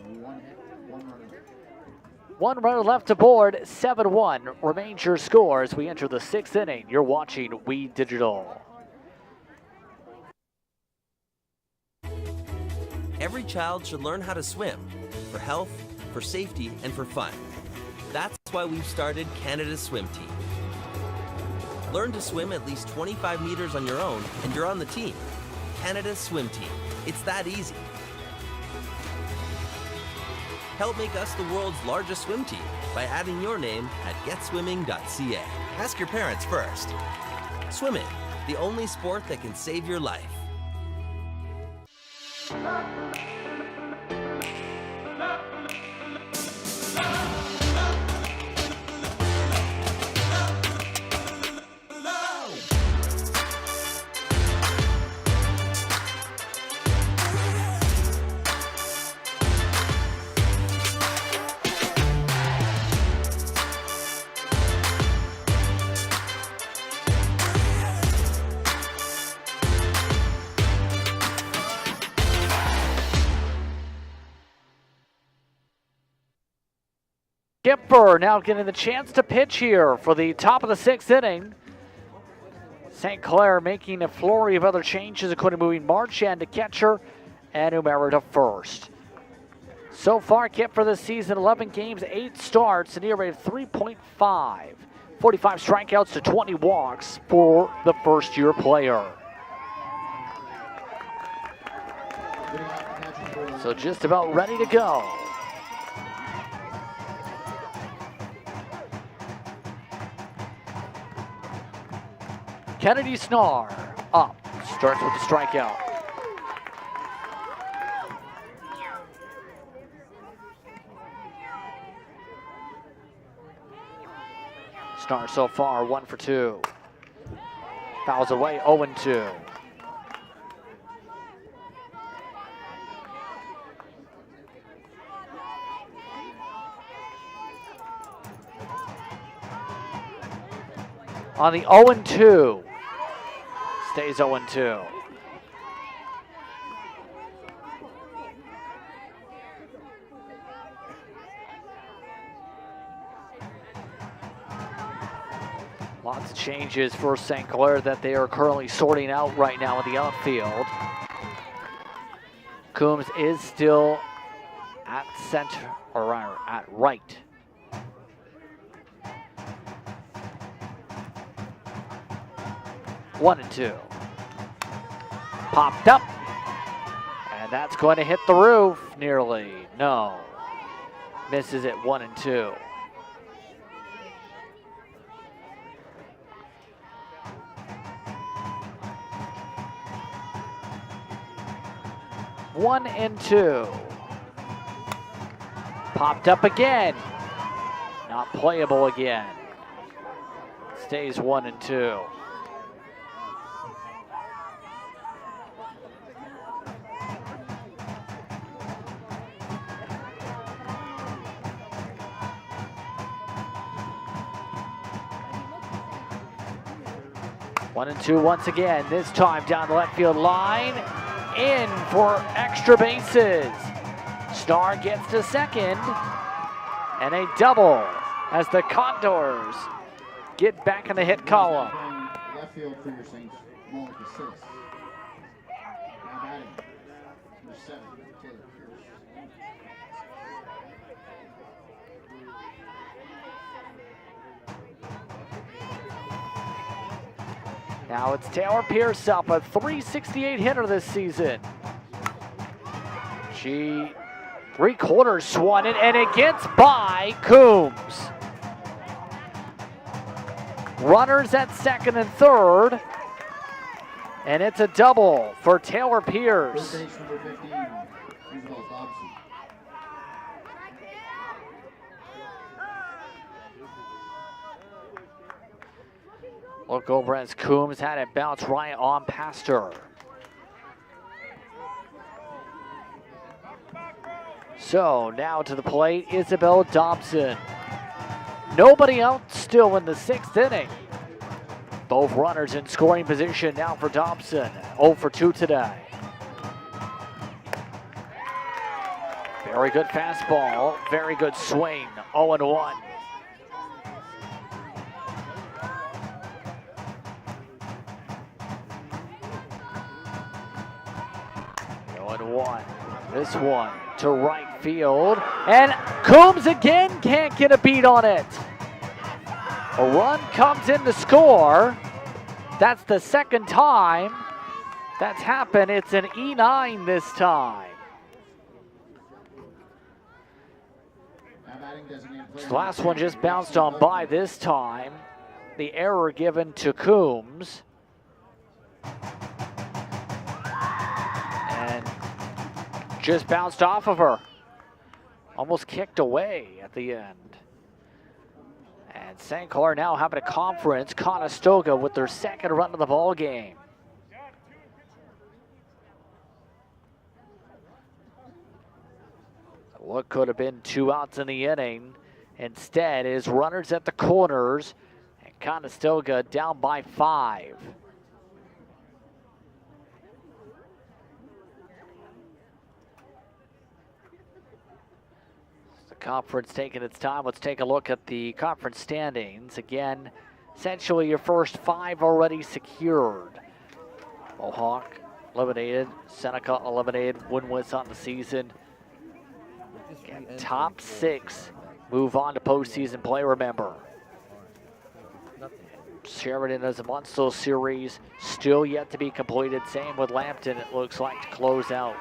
One runner left aboard, 7-1 remains your score as we enter the 6th inning. You're watching We Digital. Every child should learn how to swim for health, for safety, and for fun. That's why we've started Canada's Swim Team. Learn to swim at least 25 meters on your own and you're on the team. Canada's Swim Team. It's that easy. Help make us the world's largest swim team by adding your name at getswimming.ca. Ask your parents first. Swimming, the only sport that can save your life. Skipper now getting the chance to pitch here for the top of the 6th inning. St. Clair making a flurry of other changes, including moving Marchand to catcher and Umera to first. So far, Kip for this season, 11 games, 8 starts, an ERA rate of 3.5. 45 strikeouts to 20 walks for the first-year player. So just about ready to go. Kennedy Snar up, starts with the strikeout. Snar so far 1 for 2. Fouls away 0-2. On the 0-2. Stays 0-2. Lots of changes for St. Clair that they are currently sorting out right now in the outfield. Coombs is still at center, or at right. One and 2. Popped up. And that's going to hit the roof nearly. No. Misses at 1-2. One and 2. Popped up again. Not playable again. Stays 1-2. One and 2 once again, this time down the left field line, in for extra bases. Snar gets to second, and a double as the Condors get back in the hit column. Left field for your Saints, going to 6. Now batting, number 7, Taylor Pierce. Now it's Taylor Pierce up, a .368 hitter this season. She 3/4 swung it, and it gets by Coombs. Runners at second and third, and it's a double for Taylor Pierce. Base number 15, Isabel Dobson. Look over as Coombs had it bounce right on past her. So now to the plate, Isabel Dobson. Nobody out still in the 6th inning. Both runners in scoring position now for Dobson. 0 for 2 today. Very good fastball, very good swing. 0-1. 0-1. This one to right field, and Coombs again can't get a beat on it. A run comes in to score. That's the second time that's happened. It's an E9 this time. This last one just bounced on by this time. The error given to Coombs. And just bounced off of her. Almost kicked away at the end. And St. Clair now having a conference. Conestoga with their second run of the ball game. What could have been 2 outs in the inning. Instead is runners at the corners. And Conestoga down by 5. Conference taking its time. Let's take a look at the conference standings. Again, essentially your first 5 already secured. Mohawk eliminated, Seneca eliminated, winless on the season. Again, top 6 move on to postseason play, remember. Sheridan as a Munsell series still yet to be completed. Same with Lambton, it looks like, to close out.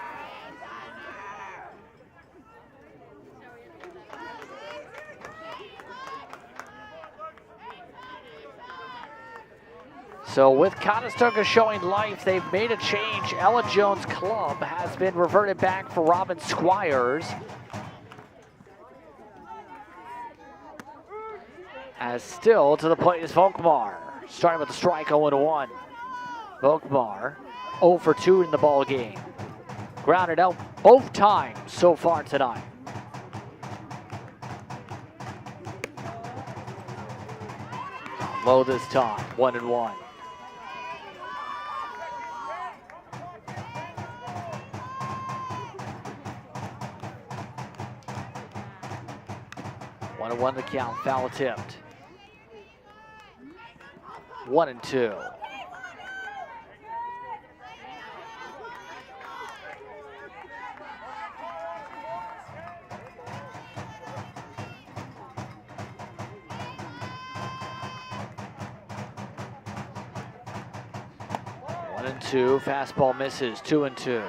So with Conestoga showing life, they've made a change. Ella Jones Club has been reverted back for Robin Squires. As still to the plate is Volkmar. Starting with the strike, 0-1. Volkmar 0 for 2 in the ball game. Grounded out both times so far tonight. Low this time, 1-1. One the count, foul tipped. 1-2. One and two, fastball misses, 2-2.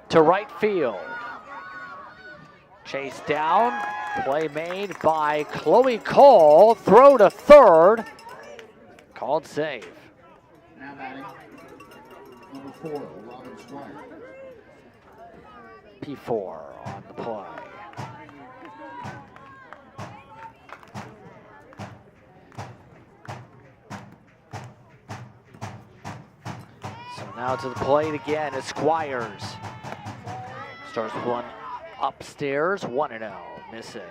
To right field. Chase down, play made by Chloe Cole, throw to third, called safe. Now batting, number 4, Robin Squire. P4 on the play. Now to the plate again is Squires. Starts with one upstairs, 1-0, missing.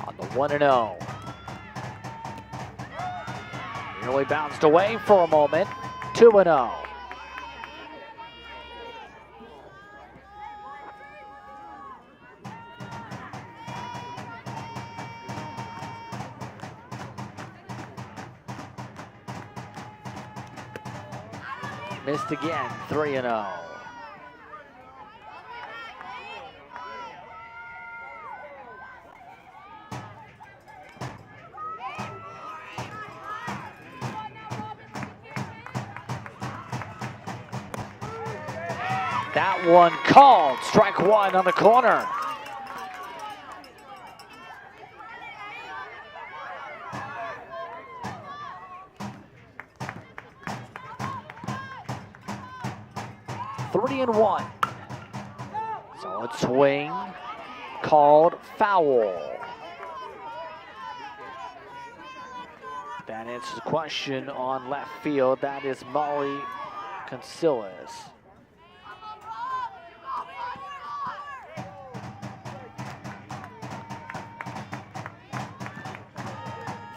On the 1-0. Nearly bounced away for a moment, 2-0. Missed again, 3-0. That one called, strike 1 on the corner. Three and 1. Solid swing, called foul. That answers the question on left field. That is Molly Concilis.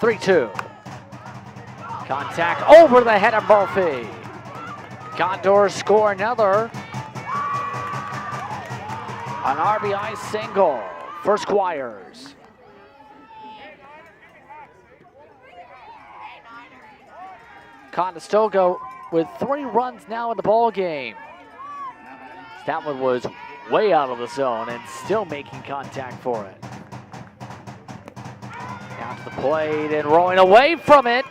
Three-two. Contact over the head of Murphy. Condors score another. An RBI single for Squires. Conestoga with 3 runs now in the ball game. That one was way out of the zone and still making contact for it. Down to the plate and rolling away from it.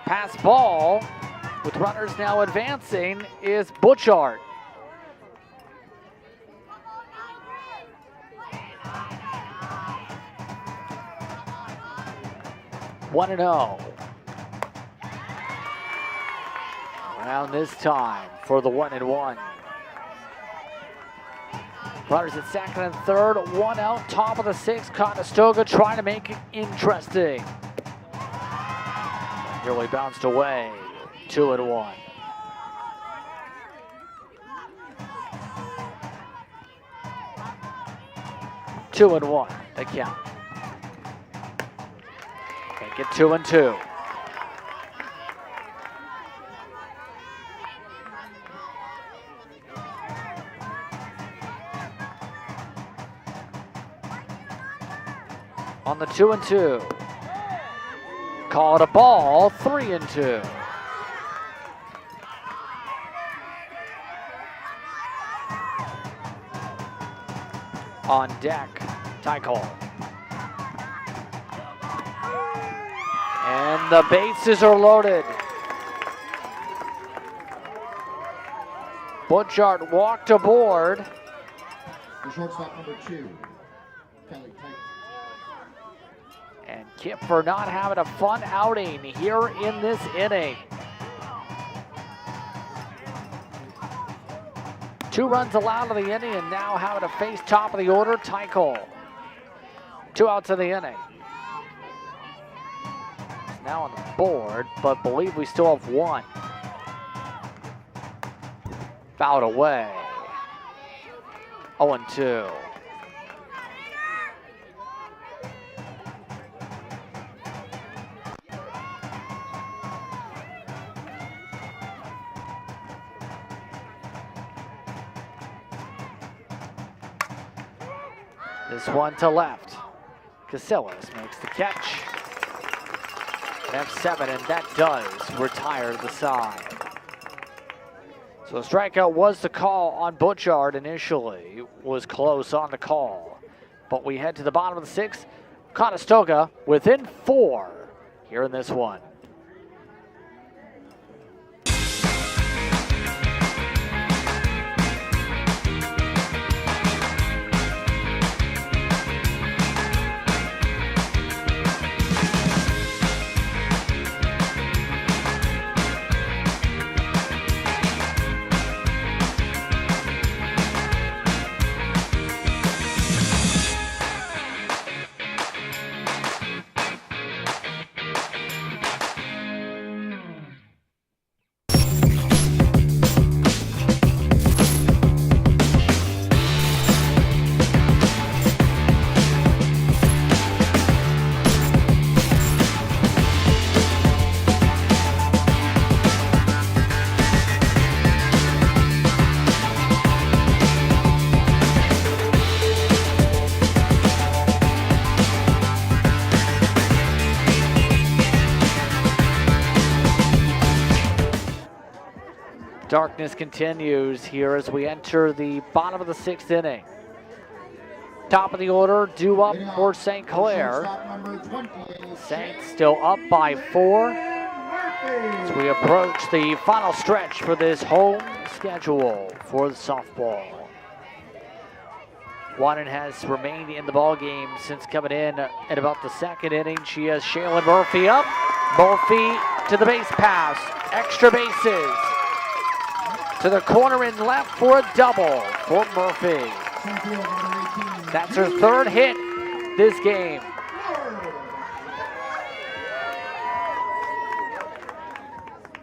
Pass ball. With runners now advancing is Butchart. One and 0. Around this time for the 1-1. Runners at second and third, one out, top of the sixth. Conestoga trying to make it interesting. Nearly bounced away, 2-1. Two and one, the count. Make it 2-2. On the 2-2. Call it a ball, 3-2. On deck, tie call. And the bases are loaded. Butchart walked aboard. The shortstop number 2, Kelly Tight. And Kipfer not having a fun outing here in this inning. 2 runs allowed in the inning, and now having to face top of the order, Tycol. 2 outs in the inning. It's now on the board, but believe we still have 1. Fouled away. 0-2. This one to left. Casillas makes the catch. F7, and that does retire the side. So a strikeout was the call on Butchart initially. Was close on the call. But we head to the bottom of the 6th. Conestoga within 4 here in this one. Darkness continues here as we enter the bottom of the 6th inning. Top of the order, due up for St. Clair. Saints still up by 4 as we approach the final stretch for this home schedule for the softball. Waddon has remained in the ball game since coming in at about the 2nd inning. She has Shaylin Murphy up. Murphy to the base pass. Extra bases. To the corner and left for a double for Murphy. That's her 3rd hit this game.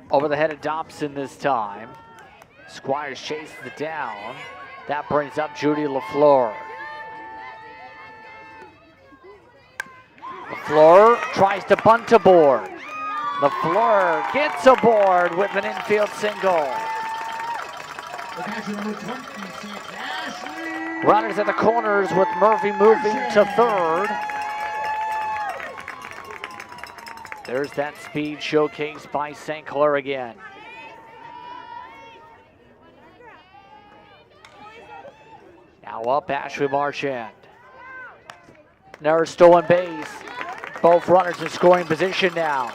Over the head of Dobson this time. Squires chases it down. That brings up Judy LaFleur. LaFleur tries to bunt aboard. LaFleur gets aboard with an infield single. Runners at the corners with Murphy moving to 3rd. There's that speed showcased by St. Clair again. Now up Ashley Marchand. Another stolen base. Both runners in scoring position now.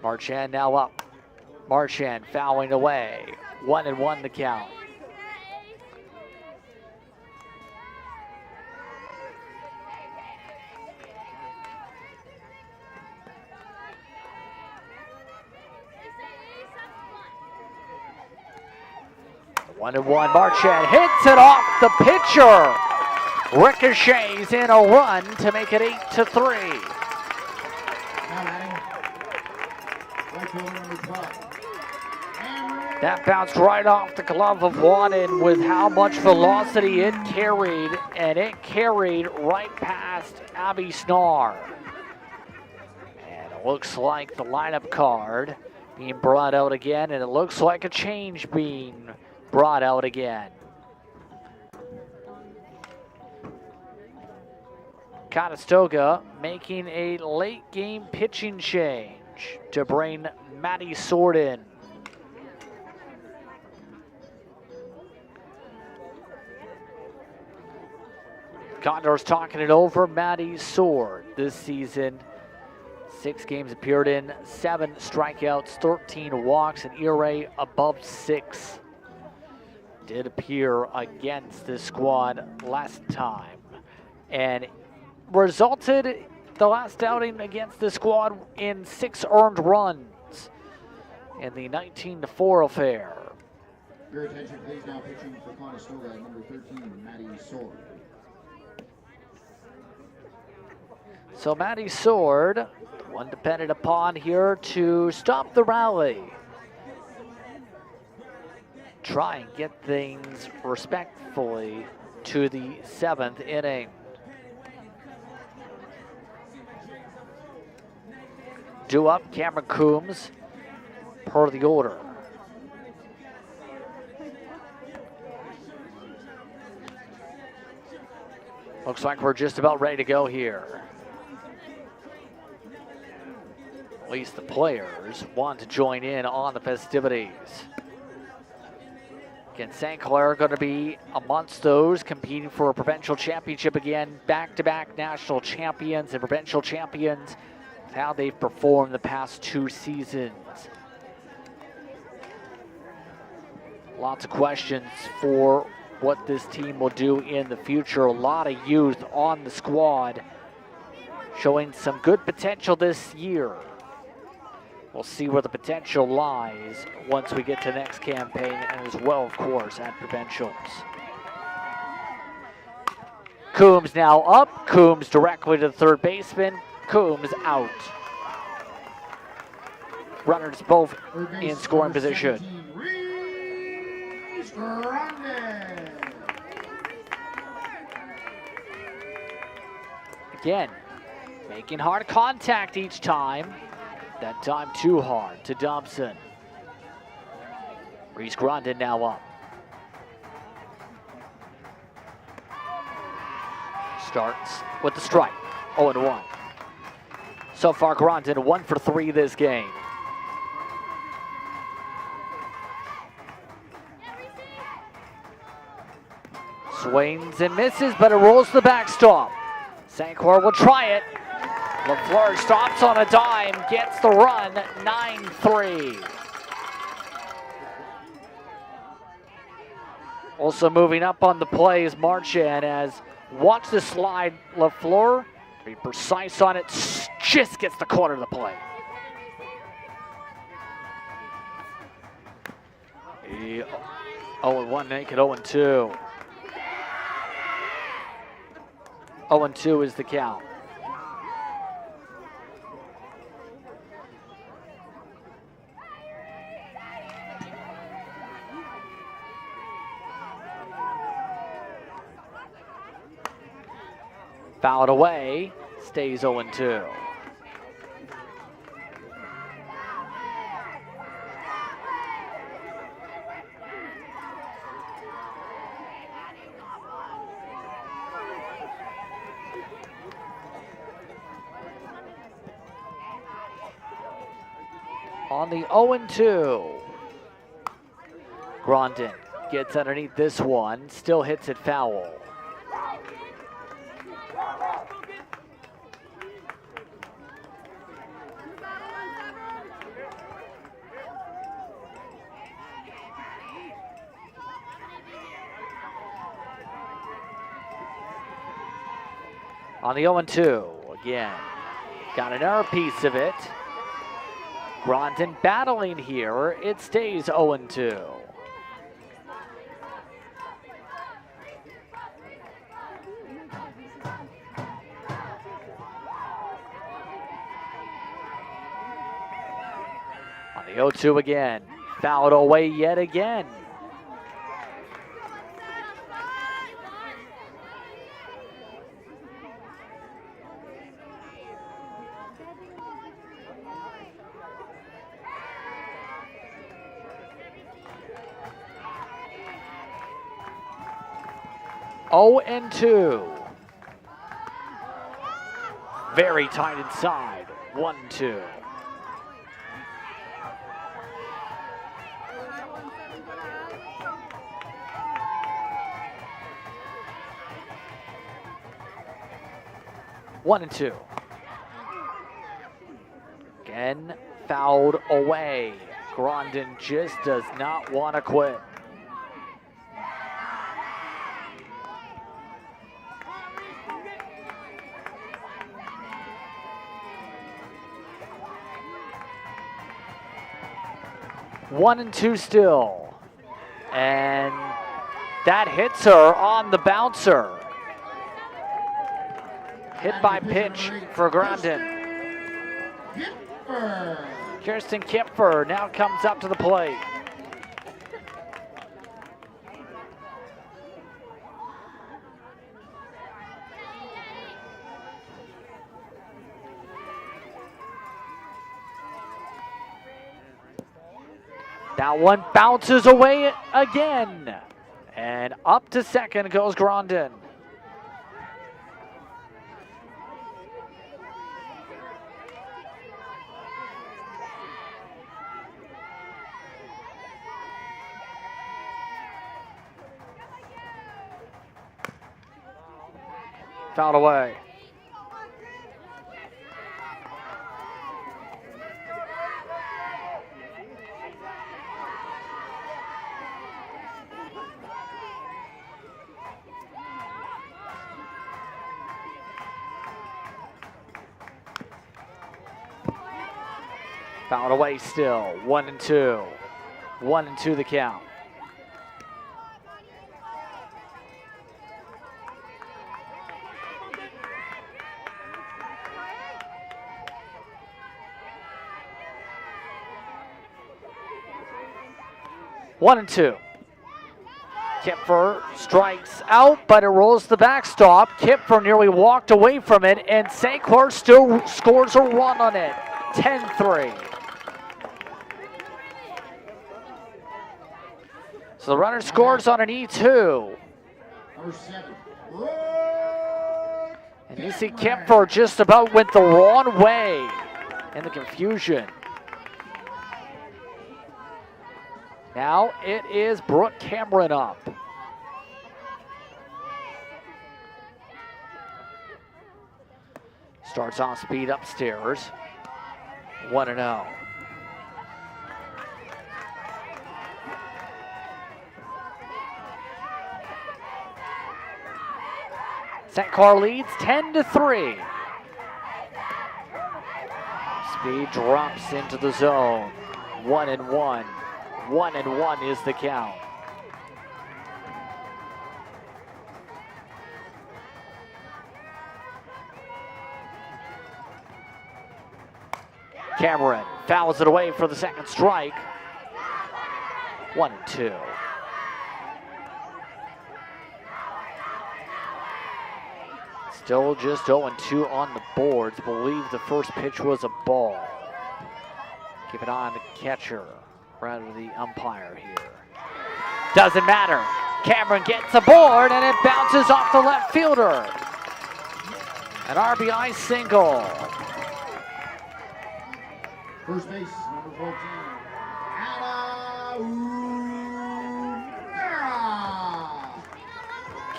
Marchand now up. Marchand fouling away. 1-1 the count. 1-1. Marchand hits it off the pitcher. Ricochets in a run to make it 8-3. Now batting, right fielder number 12. That bounced right off the glove of Wadden with how much velocity it carried, and it carried right past Abby Snar. And it looks like the lineup card being brought out again, and it looks like a change being brought out again. Conestoga making a late game pitching change to bring Maddie Sword in. Condors talking it over. Maddie Sword this season. 6 games appeared in, 7 strikeouts, 13 walks, an ERA above 6. Did appear against this squad last time, and resulted the last outing against the squad in 6 earned runs in the 19-4 affair. Your attention please, now pitching for Conestoga, number 13, Maddie Sword. So Maddie Sword, one depended upon here to stop the rally. Try and get things respectfully to the 7th inning. Due up, Cameron Coombs, per the order. Looks like we're just about ready to go here. At least the players want to join in on the festivities. Again, St. Clair going to be amongst those competing for a provincial championship again. Back-to-back national champions and provincial champions. How they've performed the past 2 seasons. Lots of questions for what this team will do in the future. A lot of youth on the squad showing some good potential this year. We'll see where the potential lies once we get to next campaign, and as well, of course, at provincials. Coombs now up. Coombs directly to the third baseman. Coombs out. Runners both in scoring position. Again, making hard contact each time. That time too hard to Dobson. Reese Grondin now up. Starts with the strike, 0-1. So far, Grondin 1 for 3 this game. Swings and misses, but it rolls the backstop. St. Clair will try it. LaFleur stops on a dime, gets the run, 9-3. Also moving up on the play is Marchand, as watch the slide. LaFleur, be precise on it, just gets the corner of the play. 0-1, make it 0-2. 0-2 is the count. Fouled away, stays 0-2. On the 0-2, Grondin gets underneath this one, still hits it foul. On the 0-2, again, got another piece of it. Grondin battling here, it stays 0-2. On the 0-2 again. Fouled away yet again. Oh and 2. Very tight inside. 1-2. One and 2. Again, fouled away. Grondin just does not want to quit. One and 2 still. And that hits her on the bouncer. Hit by pitch for Grondin. Kirsten Kipfer now comes up to the plate. That one bounces away again. And up to second goes Grondin. Fouled away. Fouled away still. 1 and 2. 1 and 2 the count. One and 2. Kipfer strikes out, but it rolls the backstop. Kipfer nearly walked away from it, and St. Clair still scores a run on it. 10-3. So the runner scores on an E2. Number 7. And you see Kipfer just about went the wrong way in the confusion. Now it is Brooke Cameron up. Starts off speed upstairs. 1-0. St. Clair leads 10-3. Speed drops into the zone. 1-1. 1-1 is the count. Cameron fouls it away for the second strike. 1-2. Still just 0-2 on the boards. Believe the first pitch was a ball. Keep an eye on the catcher, rather the umpire here. Doesn't matter. Cameron gets aboard and it bounces off the left fielder. An RBI single. First base, number 14. Anna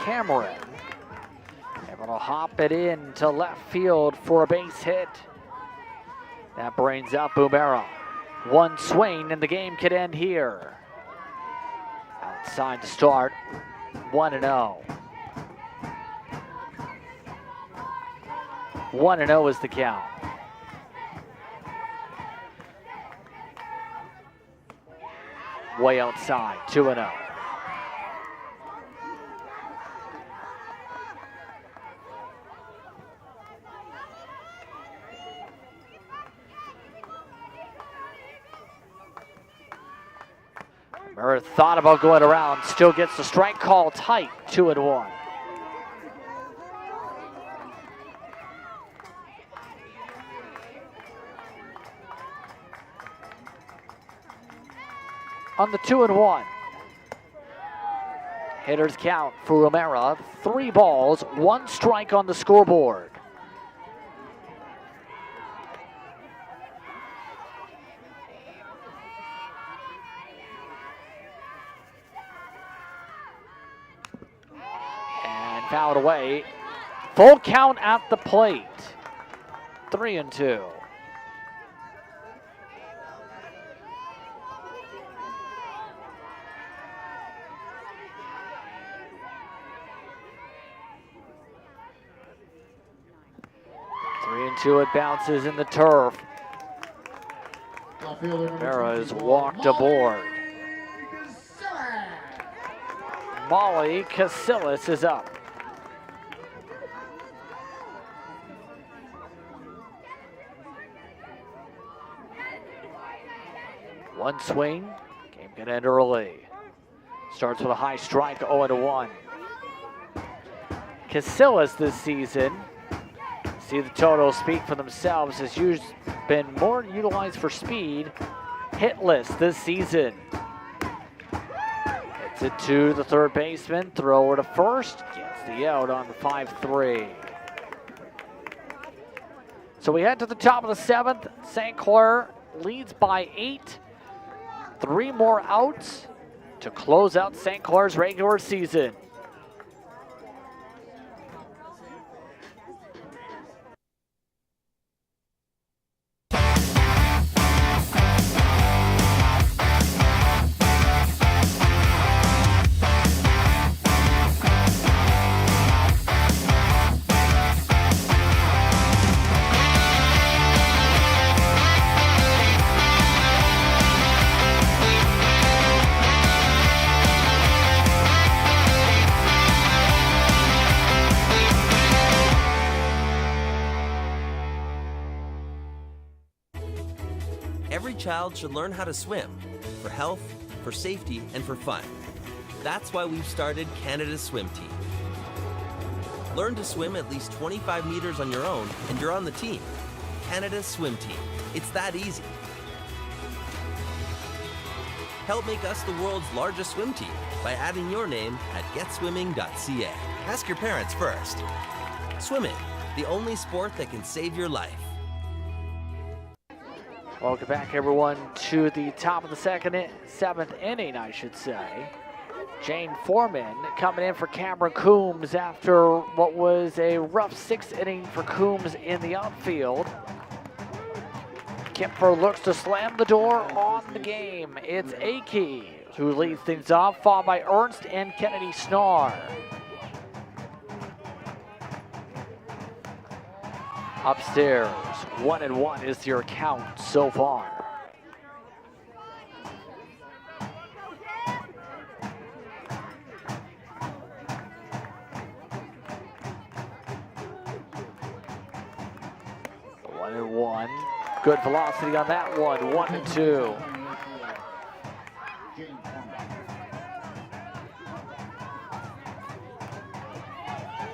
Cameron able to hop it in to left field for a base hit. That brings up Bumera. One swing and the game could end here. Outside to start, 1-0. 1-0 is the count. Way outside, 2-0. Merritt thought about going around, still gets the strike call tight, 2-1. On the 2-1. Hitters count for Romero, 3 balls, 1 strike on the scoreboard. And fouled away. Full count at the plate. 3-2. It bounces in the turf. Vera is walked aboard. Molly Casillas is up. One swing, game can end early. Starts with a high strike, 0-1. Casillas this season, see the totals speak for themselves, has been more utilized for speed. Hitless this season. Hits it to the third baseman, thrower to first, gets the out on the 5-3. So we head to the top of the 7th. St. Clair leads by 8. 3 more outs to close out St. Clair's regular season. Every child should learn how to swim, for health, for safety, and for fun. That's why we've started Canada's Swim Team. Learn to swim at least 25 meters on your own, and you're on the team. Canada's Swim Team. It's that easy. Help make us the world's largest swim team by adding your name at getswimming.ca. Ask your parents first. Swimming, the only sport that can save your life. Welcome back, everyone, to the top of the 7th inning, I should say. Jane Foreman coming in for Cameron Coombs after what was a rough 6th inning for Coombs in the outfield. Kemper looks to slam the door on the game. It's Akey who leads things off, followed by Ernst and Kennedy Snar. Upstairs, 1-1 is your count so far. One and one. Good velocity on that one. 1-2.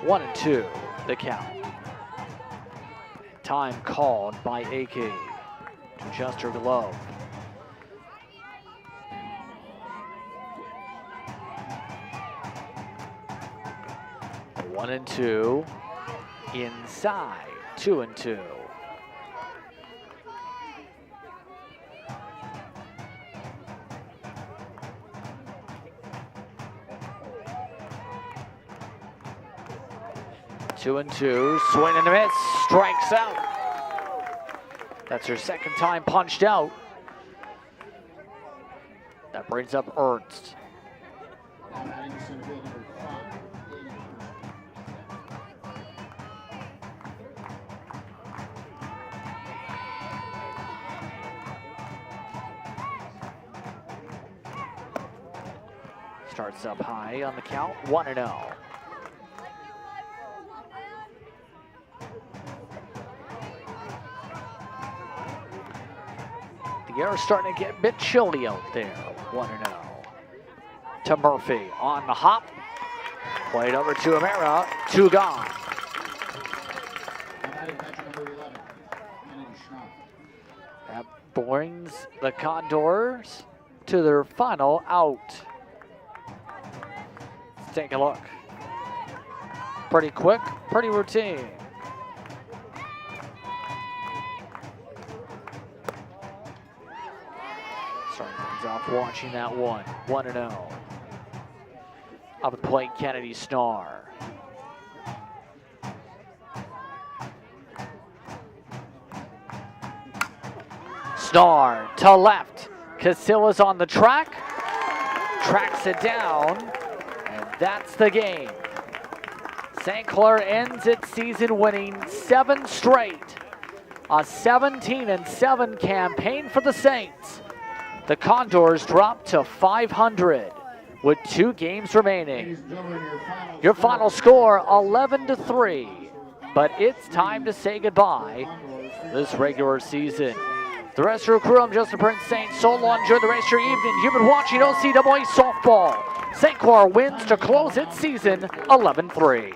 One and two, the count. Time called by Akey to adjust her glove. One and two, inside, 2-2. Two and two, swing and a miss, strikes out. That's her second time punched out. That brings up Ernst. Starts up high on the count, 1-0. The air is starting to get a bit chilly out there, 1-0. to Murphy. On the hop. Played over to Amara. 2 gone. That brings the Condors to their final out. Let's take a look. Pretty quick, pretty routine. Starting things off watching that one. 1-0. Up at the plate, Kennedy Snar. Snar to left. Casilla's on the track. Tracks it down. And that's the game. St. Clair ends its season winning 7 straight. A 17-7 campaign for the Saints. The Condors drop to 500 with 2 games remaining. Your final score, 11-3. But it's time to say goodbye this regular season. The rest of your crew, I'm Justin Prince saying so long. Enjoy the rest of your evening. You've been watching OCAA softball. St. Clair wins to close its season 11-3.